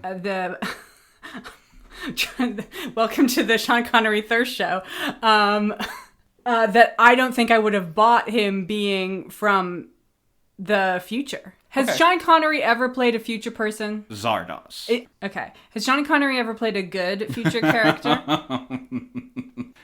Welcome to the Sean Connery Thirst Show. That I don't think I would have bought him being from the future. Has Sean Connery ever played a future person? Zardoz. Okay. Has Sean Connery ever played a good future character?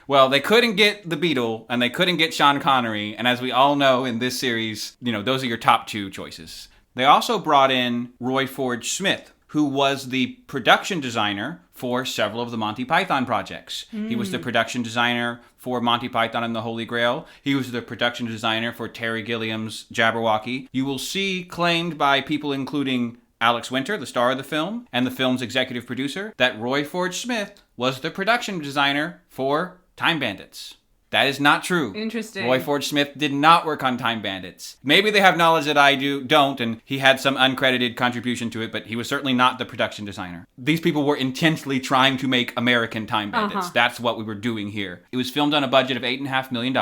Well, they couldn't get the Beatle, and they couldn't get Sean Connery, and as we all know in this series, those are your top two choices. They also brought in Roy Forge Smith, who was the production designer for several of the Monty Python projects. He was the production designer for Monty Python and the Holy Grail. He was the production designer for Terry Gilliam's Jabberwocky. You will see claimed by people including Alex Winter, the star of the film, and the film's executive producer, that Roy Forge Smith was the production designer for Time Bandits. That is not true. Interesting. Roy Forge Smith did not work on Time Bandits. Maybe they have knowledge that I don't, and he had some uncredited contribution to it, but he was certainly not the production designer. These people were intensely trying to make American Time Bandits. That's what we were doing here. It was filmed on a budget of $8.5 million.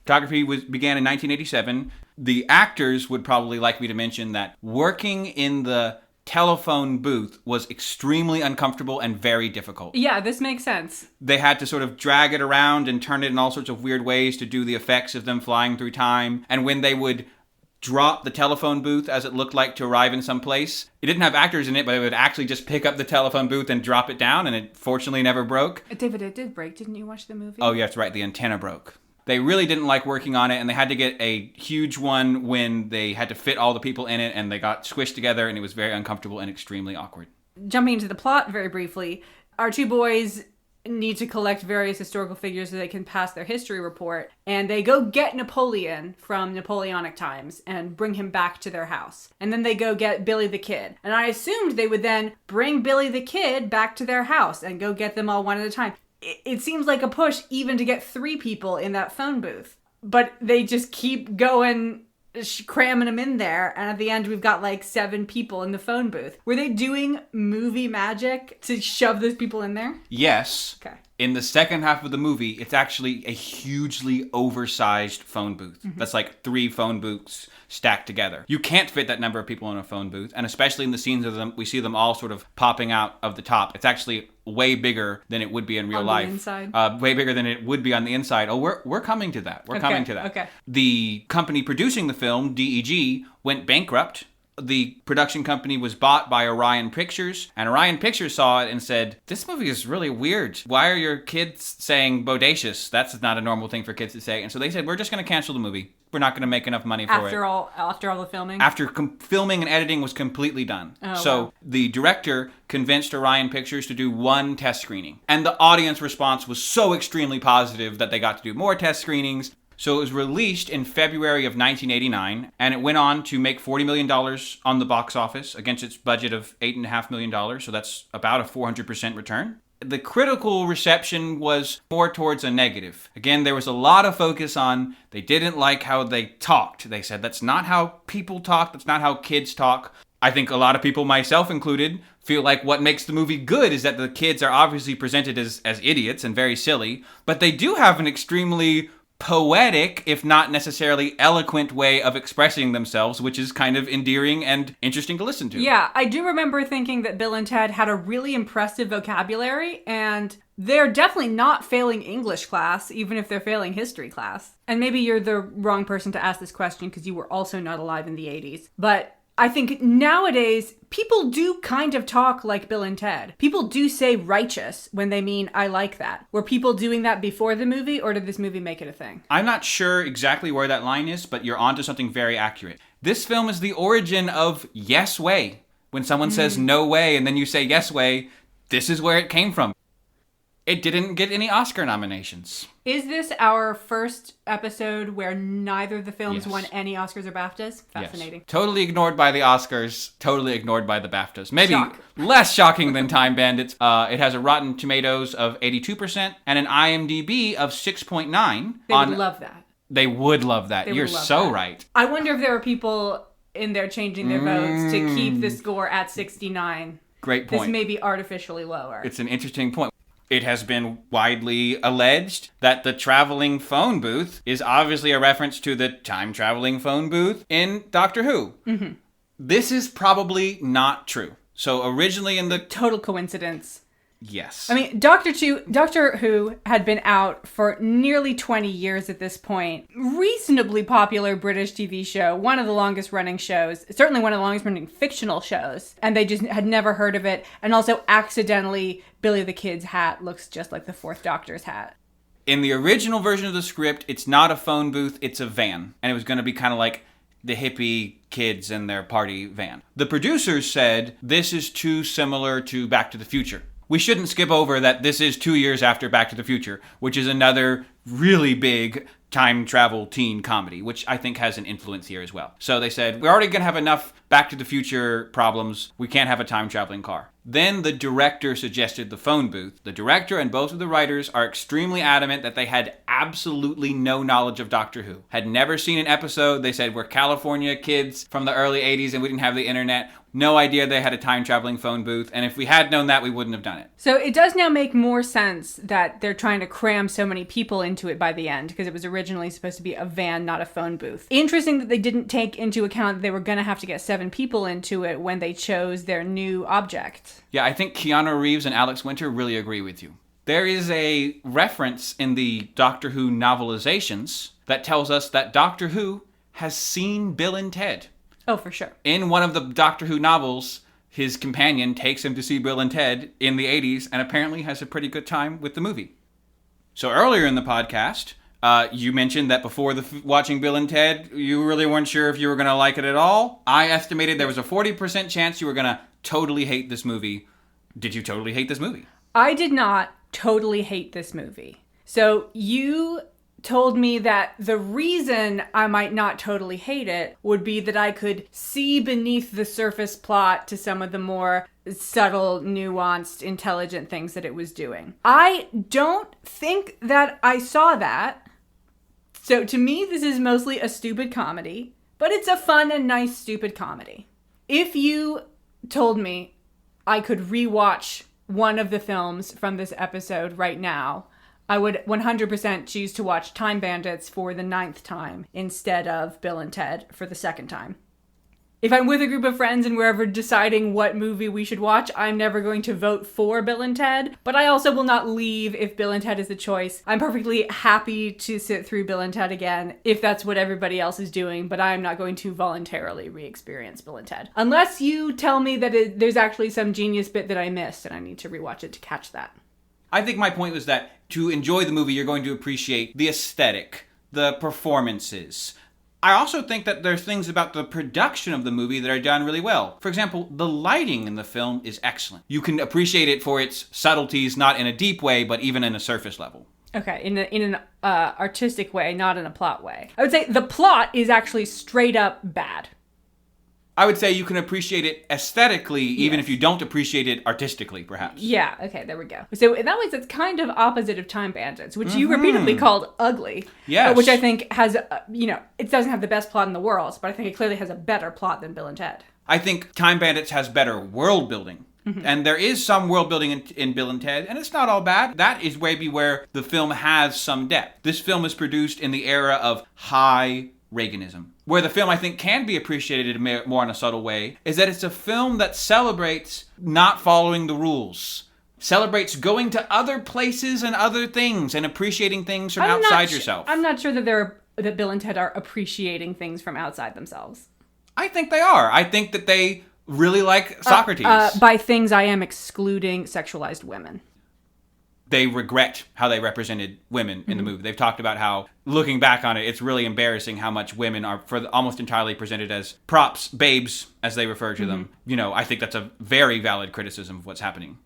Photography began in 1987. The actors would probably like me to mention that working in the telephone booth was extremely uncomfortable and very difficult. Yeah, this makes sense. They had to sort of drag it around and turn it in all sorts of weird ways to do the effects of them flying through time. And when they would drop the telephone booth as it looked like to arrive in some place, it didn't have actors in it, but they would actually just pick up the telephone booth and drop it down, and it fortunately never broke. David, it did break. Didn't you watch the movie? Oh, yeah, that's right. The antenna broke. They really didn't like working on it, and they had to get a huge one when they had to fit all the people in it, and they got squished together, and it was very uncomfortable and extremely awkward. Jumping into the plot very briefly, our two boys need to collect various historical figures so they can pass their history report, and they go get Napoleon from Napoleonic times and bring him back to their house. And then they go get Billy the Kid. And I assumed they would then bring Billy the Kid back to their house and go get them all one at a time. It seems like a push even to get 3 people in that phone booth. But they just keep going, cramming them in there. And at the end, we've got like 7 people in the phone booth. Were they doing movie magic to shove those people in there? Yes. Okay. In the second half of the movie, it's actually a hugely oversized phone booth. That's like 3 phone booths stacked together. You can't fit that number of people in a phone booth, and especially in the scenes of them, we see them all sort of popping out of the top. It's actually way bigger than it would be in real life. On the inside? Way bigger than it would be on the inside. Oh, we're coming to that. We're coming to that. Okay. The company producing the film, DEG, went bankrupt. The production company was bought by Orion Pictures, and Orion Pictures saw it and said, this movie is really weird. Why are your kids saying bodacious? That's not a normal thing for kids to say. And so they said, we're just going to cancel the movie. We're not going to make enough money for it. After all the filming? After filming and editing was completely done. Wow. The director convinced Orion Pictures to do 1 test screening. And the audience response was so extremely positive that they got to do more test screenings. So it was released in February of 1989, and it went on to make $40 million on the box office against its budget of $8.5 million, so that's about a 400% return. The critical reception was more towards a negative. Again, there was a lot of focus on they didn't like how they talked. They said that's not how people talk, that's not how kids talk. I think a lot of people, myself included, feel like what makes the movie good is that the kids are obviously presented as idiots and very silly, but they do have an extremely poetic, if not necessarily eloquent way of expressing themselves, which is kind of endearing and interesting to listen to. Yeah, I do remember thinking that Bill and Ted had a really impressive vocabulary, and they're definitely not failing English class, even if they're failing history class. And maybe you're the wrong person to ask this question because you were also not alive in the 80s. But I think nowadays, people do kind of talk like Bill and Ted. People do say righteous when they mean, I like that. Were people doing that before the movie, or did this movie make it a thing? I'm not sure exactly where that line is, but you're onto something very accurate. This film is the origin of yes way. When someone says no way and then you say yes way, this is where it came from. It didn't get any Oscar nominations. Is this our first episode where neither of the films won any Oscars or BAFTAs? Fascinating. Yes. Totally ignored by the Oscars, totally ignored by the BAFTAs. Maybe less shocking than Time Bandits. It has a Rotten Tomatoes of 82% and an IMDb of 6.9. They would love that. They would love that. You're so right. I wonder if there are people in there changing their votes to keep the score at 69. Great point. This may be artificially lower. It's an interesting point. It has been widely alleged that the traveling phone booth is obviously a reference to the time-traveling phone booth in Doctor Who. Mm-hmm. This is probably not true. So originally in the... Total coincidence. Yes. I mean, Doctor Who had been out for nearly 20 years at this point. Reasonably popular British TV show, one of the longest running shows, certainly one of the longest running fictional shows, and they just had never heard of it. And also accidentally, Billy the Kid's hat looks just like the Fourth Doctor's hat. In the original version of the script, it's not a phone booth, it's a van. And it was going to be kind of like the hippie kids in their party van. The producers said, this is too similar to Back to the Future. We shouldn't skip over that this is 2 years after Back to the Future, which is another really big time travel teen comedy, which I think has an influence here as well. So they said, we're already going to have enough Back to the Future problems. We can't have a time traveling car. Then the director suggested the phone booth. The director and both of the writers are extremely adamant that they had absolutely no knowledge of Doctor Who. Had never seen an episode. They said, we're California kids from the early 80s and we didn't have the internet. No idea they had a time-traveling phone booth. And if we had known that, we wouldn't have done it. So it does now make more sense that they're trying to cram so many people into it by the end, because it was originally supposed to be a van, not a phone booth. Interesting that they didn't take into account that they were going to have to get 7 people into it when they chose their new object. Yeah, I think Keanu Reeves and Alex Winter really agree with you. There is a reference in the Doctor Who novelizations that tells us that Doctor Who has seen Bill and Ted. Oh, for sure. In one of the Doctor Who novels, his companion takes him to see Bill and Ted in the 80s and apparently has a pretty good time with the movie. So earlier in the podcast, you mentioned that before watching Bill and Ted, you really weren't sure if you were going to like it at all. I estimated there was a 40% chance you were going to totally hate this movie. Did you totally hate this movie? I did not totally hate this movie. So you told me that the reason I might not totally hate it would be that I could see beneath the surface plot to some of the more subtle, nuanced, intelligent things that it was doing. I don't think that I saw that. So to me, this is mostly a stupid comedy, but it's a fun and nice stupid comedy. If you told me I could rewatch one of the films from this episode right now, I would 100% choose to watch Time Bandits for the 9th time instead of Bill and Ted for the 2nd time. If I'm with a group of friends and we're ever deciding what movie we should watch, I'm never going to vote for Bill and Ted, but I also will not leave if Bill and Ted is the choice. I'm perfectly happy to sit through Bill and Ted again if that's what everybody else is doing, but I'm not going to voluntarily re-experience Bill and Ted. Unless you tell me that there's actually some genius bit that I missed and I need to rewatch it to catch that. I think my point was that to enjoy the movie, you're going to appreciate the aesthetic, the performances. I also think that there's things about the production of the movie that are done really well. For example, the lighting in the film is excellent. You can appreciate it for its subtleties, not in a deep way, but even in a surface level. Okay, in an artistic way, not in a plot way. I would say the plot is actually straight up bad. I would say you can appreciate it aesthetically, even if you don't appreciate it artistically, perhaps. Yeah, okay, there we go. So in that way, it's kind of opposite of Time Bandits, which you repeatedly called ugly. Yes. Which I think has, it doesn't have the best plot in the world, but I think it clearly has a better plot than Bill and Ted. I think Time Bandits has better world building. Mm-hmm. And there is some world building in Bill and Ted, and it's not all bad. That is maybe where the film has some depth. This film is produced in the era of high Reaganism. Where the film, I think, can be appreciated more in a subtle way is that it's a film that celebrates not following the rules. Celebrates going to other places and other things and appreciating things from outside yourself. I'm not sure that Bill and Ted are appreciating things from outside themselves. I think they are. I think that they really like Socrates. By things, I am excluding sexualized women. They regret how they represented women in the movie. They've talked about how, looking back on it, it's really embarrassing how much women are almost entirely presented as props, babes, as they refer to them. I think that's a very valid criticism of what's happening.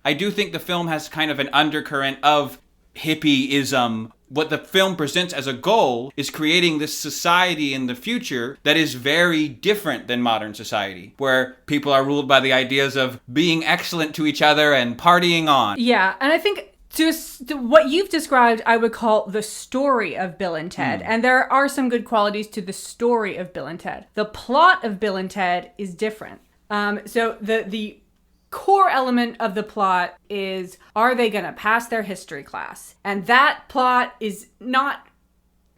I do think the film has kind of an undercurrent of hippieism. What the film presents as a goal is creating this society in the future that is very different than modern society, where people are ruled by the ideas of being excellent to each other and partying on. Yeah, and I think to what you've described, I would call the story of Bill and Ted. And there are some good qualities to the story of Bill and Ted. The plot of Bill and Ted is different. So the core element of the plot is, are they going to pass their history class? And that plot is not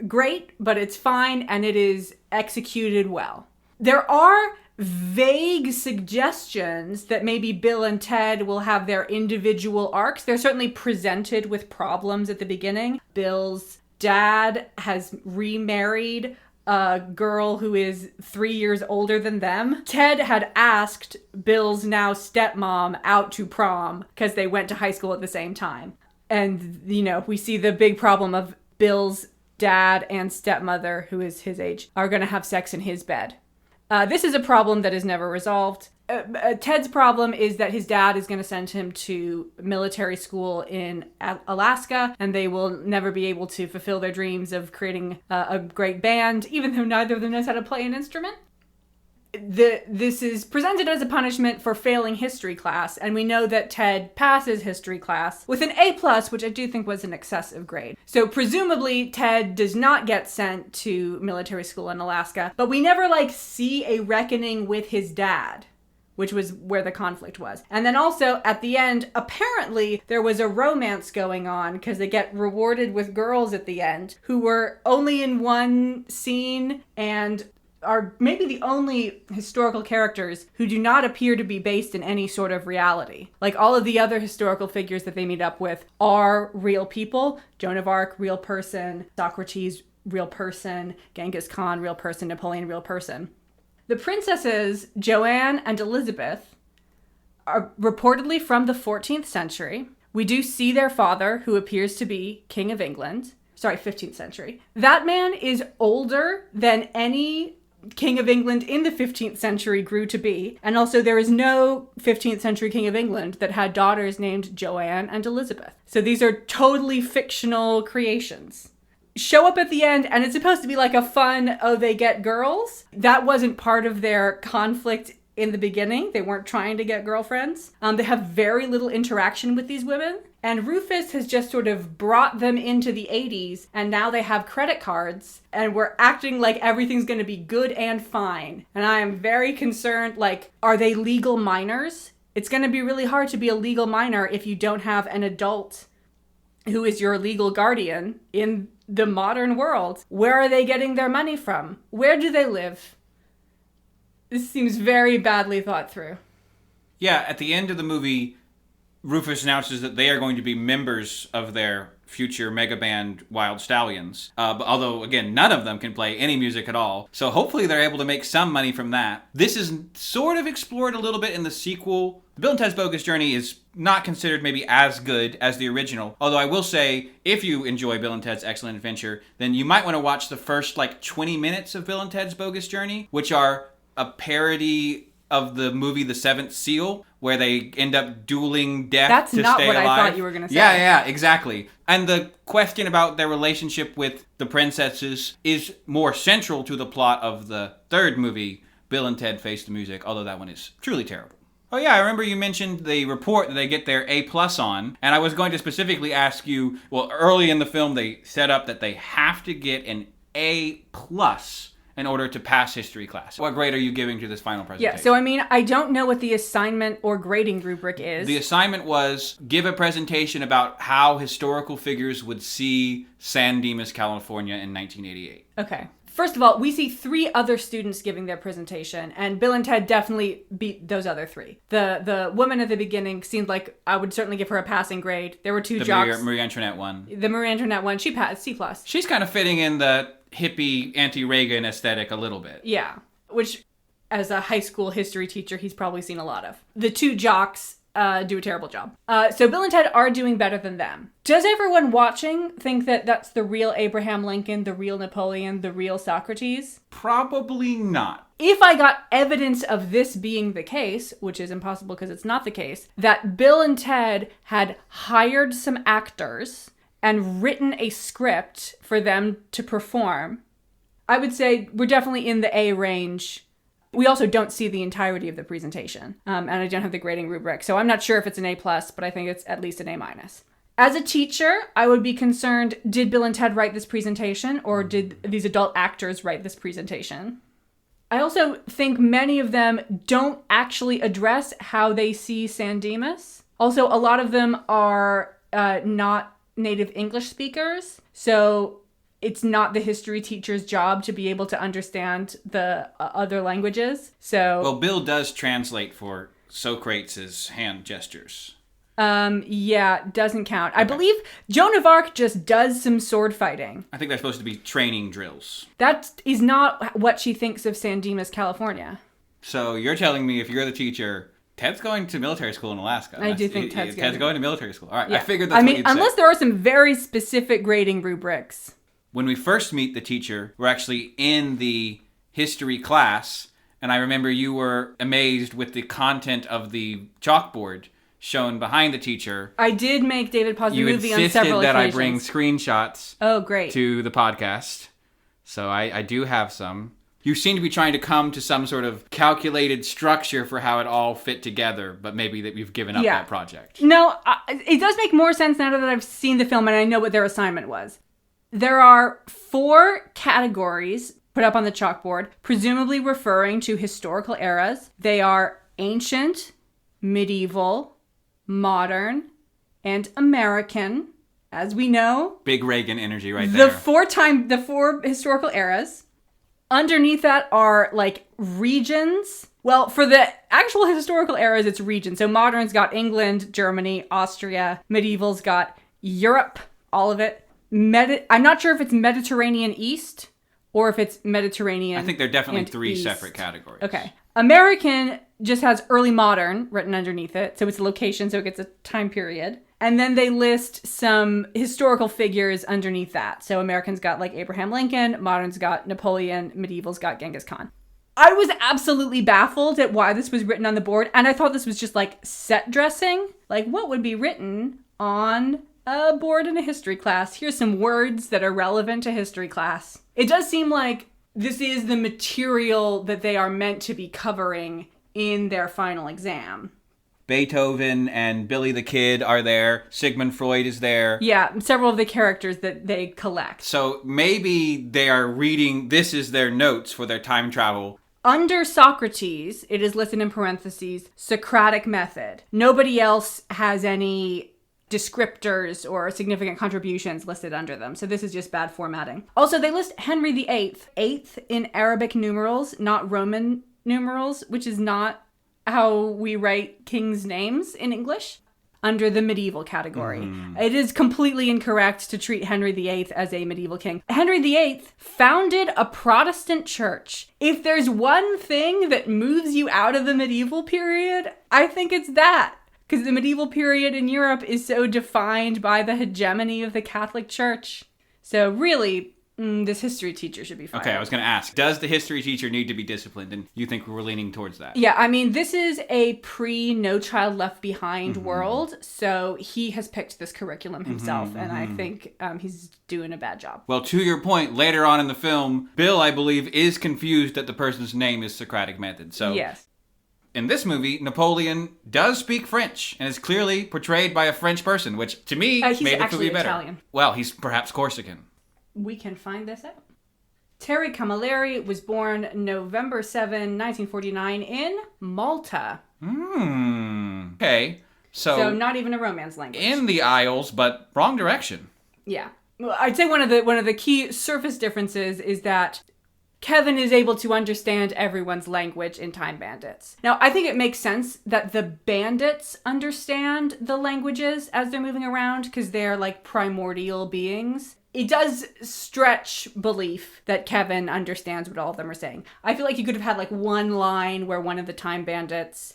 great, but it's fine, and it is executed well. There are vague suggestions that maybe Bill and Ted will have their individual arcs. They're certainly presented with problems at the beginning. Bill's dad has remarried a girl who is 3 years older than them. Ted had asked Bill's now stepmom out to prom because they went to high school at the same time. And, we see the big problem of Bill's dad and stepmother, who is his age, are going to have sex in his bed. This is a problem that is never resolved. Ted's problem is that his dad is going to send him to military school in Alaska, and they will never be able to fulfill their dreams of creating a great band, even though neither of them knows how to play an instrument. This is presented as a punishment for failing history class, and we know that Ted passes history class with an A+, which I do think was an excessive grade. So presumably Ted does not get sent to military school in Alaska, but we never see a reckoning with his dad, which was where the conflict was. And then also, at the end, apparently there was a romance going on because they get rewarded with girls at the end who were only in one scene and are maybe the only historical characters who do not appear to be based in any sort of reality. All of the other historical figures that they meet up with are real people. Joan of Arc, real person. Socrates, real person. Genghis Khan, real person. Napoleon, real person. The princesses, Joanne and Elizabeth, are reportedly from the 14th century. We do see their father, who appears to be King of England. 15th century. That man is older than any King of England in the 15th century grew to be. And also there is no 15th century King of England that had daughters named Joanne and Elizabeth. So these are totally fictional creations. Show up at the end, and it's supposed to be a fun, they get girls. That wasn't part of their conflict in the beginning. They weren't trying to get girlfriends. They have very little interaction with these women. And Rufus has just sort of brought them into the 80s, and now they have credit cards, and we're acting like everything's going to be good and fine. And I am very concerned, are they legal minors? It's going to be really hard to be a legal minor if you don't have an adult who is your legal guardian in the modern world. Where are they getting their money from? Where do they live? This seems very badly thought through. Yeah, at the end of the movie, Rufus announces that they are going to be members of their future mega band Wild Stallions. But although, again, none of them can play any music at all. So hopefully they're able to make some money from that. This is sort of explored a little bit in the sequel. Bill and Ted's Bogus Journey is not considered maybe as good as the original. Although I will say, if you enjoy Bill and Ted's Excellent Adventure, then you might want to watch the first 20 minutes of Bill and Ted's Bogus Journey, which are a parody of the movie The Seventh Seal, where they end up dueling death to stay alive. That's not what I thought you were going to say. Yeah, exactly. And the question about their relationship with the princesses is more central to the plot of the third movie, Bill and Ted Face the Music, although that one is truly terrible. Oh yeah, I remember you mentioned the report that they get their A+ on, and I was going to specifically ask you, well, early in the film they set up that they have to get an A+ in order to pass history class. What grade are you giving to this final presentation? Yeah, so I don't know what the assignment or grading rubric is. The assignment was give a presentation about how historical figures would see San Dimas, California in 1988. Okay. First of all, we see 3 other students giving their presentation, and Bill and Ted definitely beat those other 3. The woman at the beginning seemed like I would certainly give her a passing grade. There were 2 jocks. The Marie Antoinette one. The Marie Antoinette one, she passed, C+. She's kind of fitting in the hippie anti-Reagan aesthetic a little bit. Yeah, which as a high school history teacher, he's probably seen a lot of. The 2 jocks do a terrible job. So Bill and Ted are doing better than them. Does everyone watching think that that's the real Abraham Lincoln, the real Napoleon, the real Socrates? Probably not. If I got evidence of this being the case, which is impossible because it's not the case, that Bill and Ted had hired some actors and written a script for them to perform, I would say we're definitely in the A range. We also don't see the entirety of the presentation, and I don't have the grading rubric, so I'm not sure if it's an A+, but I think it's at least an A-. As a teacher, I would be concerned, did Bill and Ted write this presentation, or did these adult actors write this presentation? I also think many of them don't actually address how they see San Dimas. Also, a lot of them are not native English speakers, so it's not the history teacher's job to be able to understand the other languages. So, well, Bill does translate for Socrates' hand gestures. Yeah, doesn't count. Okay. I believe Joan of Arc just does some sword fighting. I think they're supposed to be training drills. That is not what she thinks of San Dimas, California. So you're telling me if you're the teacher, Ted's going to military school in Alaska. I do think Ted's going to military school. All right, yeah. I figured that's what you'd say. Unless there are some very specific grading rubrics. When we first meet the teacher, we're actually in the history class, and I remember you were amazed with the content of the chalkboard shown behind the teacher. I did make David pause the movie on several occasions. You insisted that I bring screenshots great. to the podcast, so I do have some. You seem to be trying to come to some sort of calculated structure for how it all fit together, but maybe that you've given up that project. No, it does make more sense now that I've seen the film and I know what their assignment was. There are 4 categories put up on the chalkboard, presumably referring to historical eras. They are ancient, medieval, modern, and American, as we know. Big Reagan energy right there. The 4 historical eras. Underneath that are, regions. Well, for the actual historical eras, it's regions. So modern's got England, Germany, Austria. Medieval's got Europe, all of it. I'm not sure if it's Mediterranean East or if it's Mediterranean I think they're definitely 3 East. separate categories. Okay. American just has early modern written underneath it. So it's a location, so it gets a time period. And then they list some historical figures underneath that. So American's got Abraham Lincoln, modern's got Napoleon, medieval's got Genghis Khan. I was absolutely baffled at why this was written on the board. And I thought this was just set dressing. What would be written on a board in a history class? Here's some words that are relevant to history class. It does seem like this is the material that they are meant to be covering in their final exam. Beethoven and Billy the Kid are there. Sigmund Freud is there. Yeah, several of the characters that they collect. So maybe they are reading, this is their notes for their time travel. Under Socrates, it is listed in parentheses, Socratic method. Nobody else has any descriptors or significant contributions listed under them. So this is just bad formatting. Also, they list Henry VIII, eighth in Arabic numerals, not Roman numerals, which is not how we write kings' names in English, under the medieval category. It is completely incorrect to treat Henry VIII as a medieval king. Henry VIII founded a Protestant church. If there's one thing that moves you out of the medieval period, I think it's that. Because the medieval period in Europe is so defined by the hegemony of the Catholic Church. So really, this history teacher should be fired. Okay, I was going to ask, does the history teacher need to be disciplined? And you think we're leaning towards that? Yeah, I mean, this is a pre-No Child Left Behind world, so he has picked this curriculum himself, and I think he's doing a bad job. Well, to your point, later on in the film, Bill, I believe, is confused that the person's name is Socratic method. So Yes. in this movie, Napoleon does speak French and is clearly portrayed by a French person, which to me He's made the actually movie better. Italian. Well, he's perhaps Corsican. We can find this out. Terry Camilleri was born November 7, 1949 in Malta. Okay. So not even a Romance language. in the aisles, but wrong direction. Yeah. Well, I'd say one of the key surface differences is that Kevin is able to understand everyone's language in Time Bandits. Now, I think it makes sense that the bandits understand the languages as they're moving around because they're like primordial beings. It does stretch belief that Kevin understands what all of them are saying. I feel like you could have had like one line where one of the Time Bandits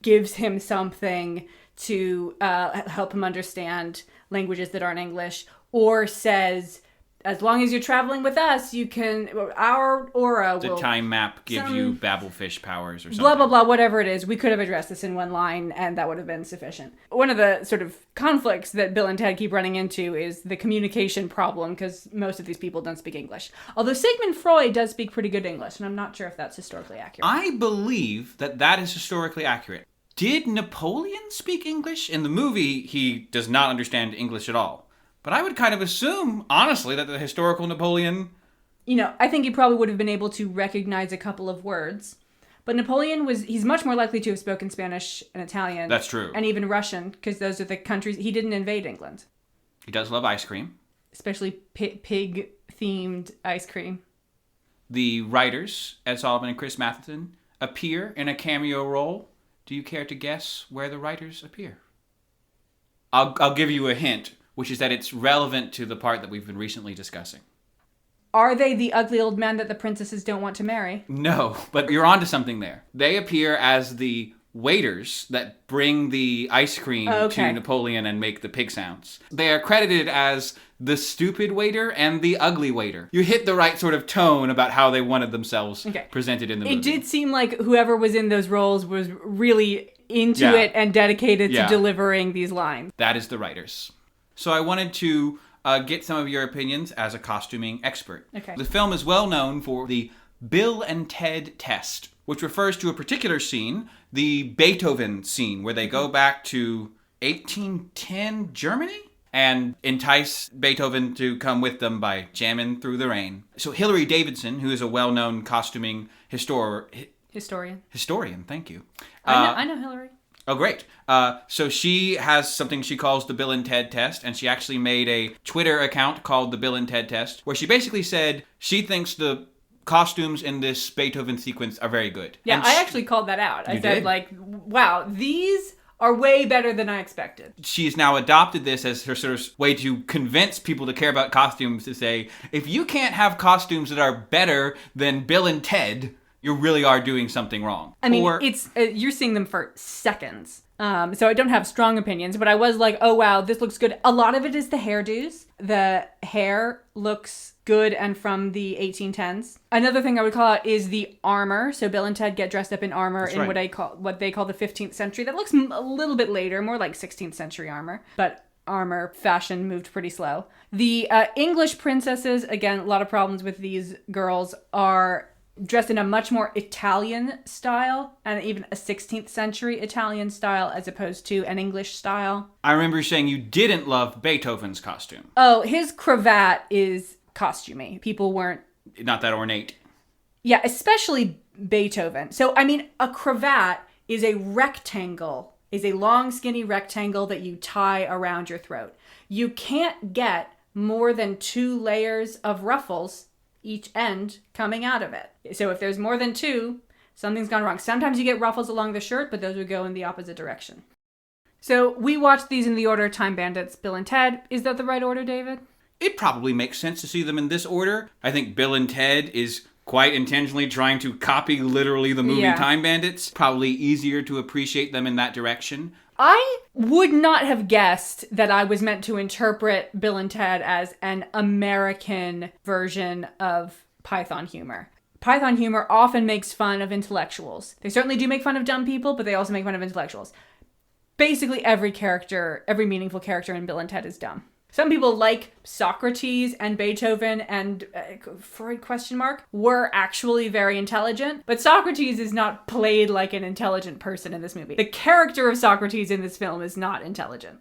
gives him something to help him understand languages that aren't English, or says, as long as you're traveling with us, you can, our aura will... The time map gives you babblefish powers or something. Blah, blah, blah, whatever it is. We could have addressed this in one line, and that would have been sufficient. One of the sort of conflicts that Bill and Ted keep running into is the communication problem, because most of these people don't speak English. Although Sigmund Freud does speak pretty good English, and I'm not sure if that's historically accurate. I believe that is historically accurate. Did Napoleon speak English? In the movie, he does not understand English at all. But I would kind of assume, honestly, that the historical Napoleon... You know, I think he probably would have been able to recognize a couple of words. But Napoleon he's much more likely to have spoken Spanish and Italian. That's true. And even Russian, because those are the countries... He didn't invade England. He does love ice cream. Especially pig-themed ice cream. The writers, Ed Sullivan and Chris Matheson, appear in a cameo role. Do you care to guess where the writers appear? I'll give you a hint, which is that it's relevant to the part that we've been recently discussing. Are they the ugly old men that the princesses don't want to marry? No, but you're onto something there. They appear as the waiters that bring the ice cream to Napoleon and make the pig sounds. They are credited as the stupid waiter and the ugly waiter. You hit the right sort of tone about how they wanted themselves presented in the movie. It did seem like whoever was in those roles was really into it and dedicated to delivering these lines. That is the writers. So I wanted to get some of your opinions as a costuming expert. Okay. The film is well known for the Bill and Ted test, which refers to a particular scene, the Beethoven scene, where they go back to 1810 Germany and entice Beethoven to come with them by jamming through the rain. So Hilary Davidson, who is a well-known costuming historian, thank you. I know Hilary. Oh, great. So she has something she calls the Bill and Ted test, and she actually made a Twitter account called the Bill and Ted test, where she basically said she thinks the costumes in this Beethoven sequence are very good. Yeah, and I actually called that out. I said, did? like, wow, these are way better than I expected. She's now adopted this as her sort of way to convince people to care about costumes, to say, if you can't have costumes that are better than Bill and Ted, you really are doing something wrong. I mean, it's you're seeing them for seconds. So I don't have strong opinions, but I was like, oh wow, this looks good. A lot of it is the hairdos. The hair looks good and from the 1810s. Another thing I would call out is the armor. So Bill and Ted get dressed up in armor in what they call the 15th century. That looks a little bit later, more like 16th century armor. But armor fashion moved pretty slow. The English princesses, again, a lot of problems with these girls, are dressed in a much more Italian style, and even a 16th century Italian style as opposed to an English style. I remember saying you didn't love Beethoven's costume. Oh, his cravat is costumey. People weren't... Not that ornate. Yeah, especially Beethoven. So, I mean, a cravat is a rectangle, is a long, skinny rectangle that you tie around your throat. You can't get more than 2 layers of ruffles, each end coming out of it. So if there's more than 2, something's gone wrong. Sometimes you get ruffles along the shirt, but those would go in the opposite direction. So we watched these in the order Time Bandits, Bill and Ted. Is that the right order, David? It probably makes sense to see them in this order. I think Bill and Ted is quite intentionally trying to copy literally the movie Time Bandits. Probably easier to appreciate them in that direction. I would not have guessed that I was meant to interpret Bill and Ted as an American version of Python humor. Python humor often makes fun of intellectuals. They certainly do make fun of dumb people, but they also make fun of intellectuals. Basically every character, every meaningful character in Bill and Ted is dumb. Some people like Socrates and Beethoven and Freud ? Were actually very intelligent, but Socrates is not played like an intelligent person in this movie. The character of Socrates in this film is not intelligent.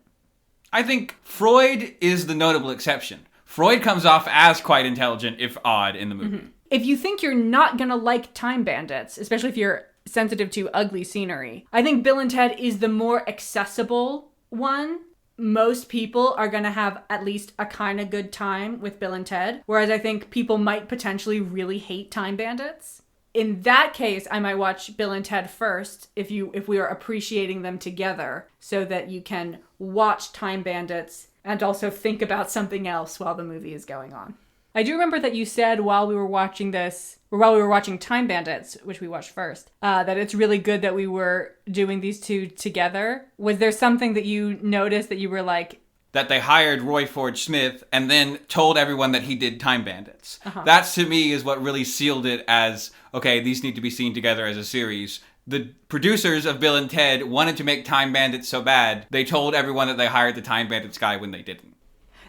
I think Freud is the notable exception. Freud comes off as quite intelligent, if odd, in the movie. Mm-hmm. If you think you're not gonna like Time Bandits, especially if you're sensitive to ugly scenery, I think Bill and Ted is the more accessible one. Most people are going to have at least a kind of good time with Bill and Ted, whereas I think people might potentially really hate Time Bandits. In that case, I might watch Bill and Ted first if we are appreciating them together, so that you can watch Time Bandits and also think about something else while the movie is going on. I do remember that you said while we were watching Time Bandits, which we watched first, that it's really good that we were doing these two together. Was there something that you noticed that you were like... That they hired Roy Ford Smith and then told everyone that he did Time Bandits. That, to me, is what really sealed it as, okay, these need to be seen together as a series. The producers of Bill and Ted wanted to make Time Bandits so bad, they told everyone that they hired the Time Bandits guy when they didn't.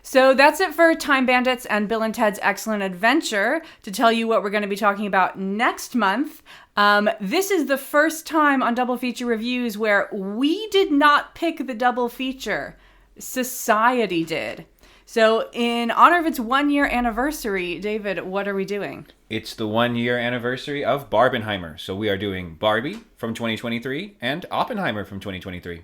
So that's it for Time Bandits and Bill and Ted's Excellent Adventure. To tell you what we're going to be talking about next month, this is the first time on Double Feature Reviews where we did not pick the double feature. Society did. So in honor of its 1-year anniversary, David, what are we doing? It's the 1-year anniversary of Barbenheimer. So we are doing Barbie from 2023 and Oppenheimer from 2023.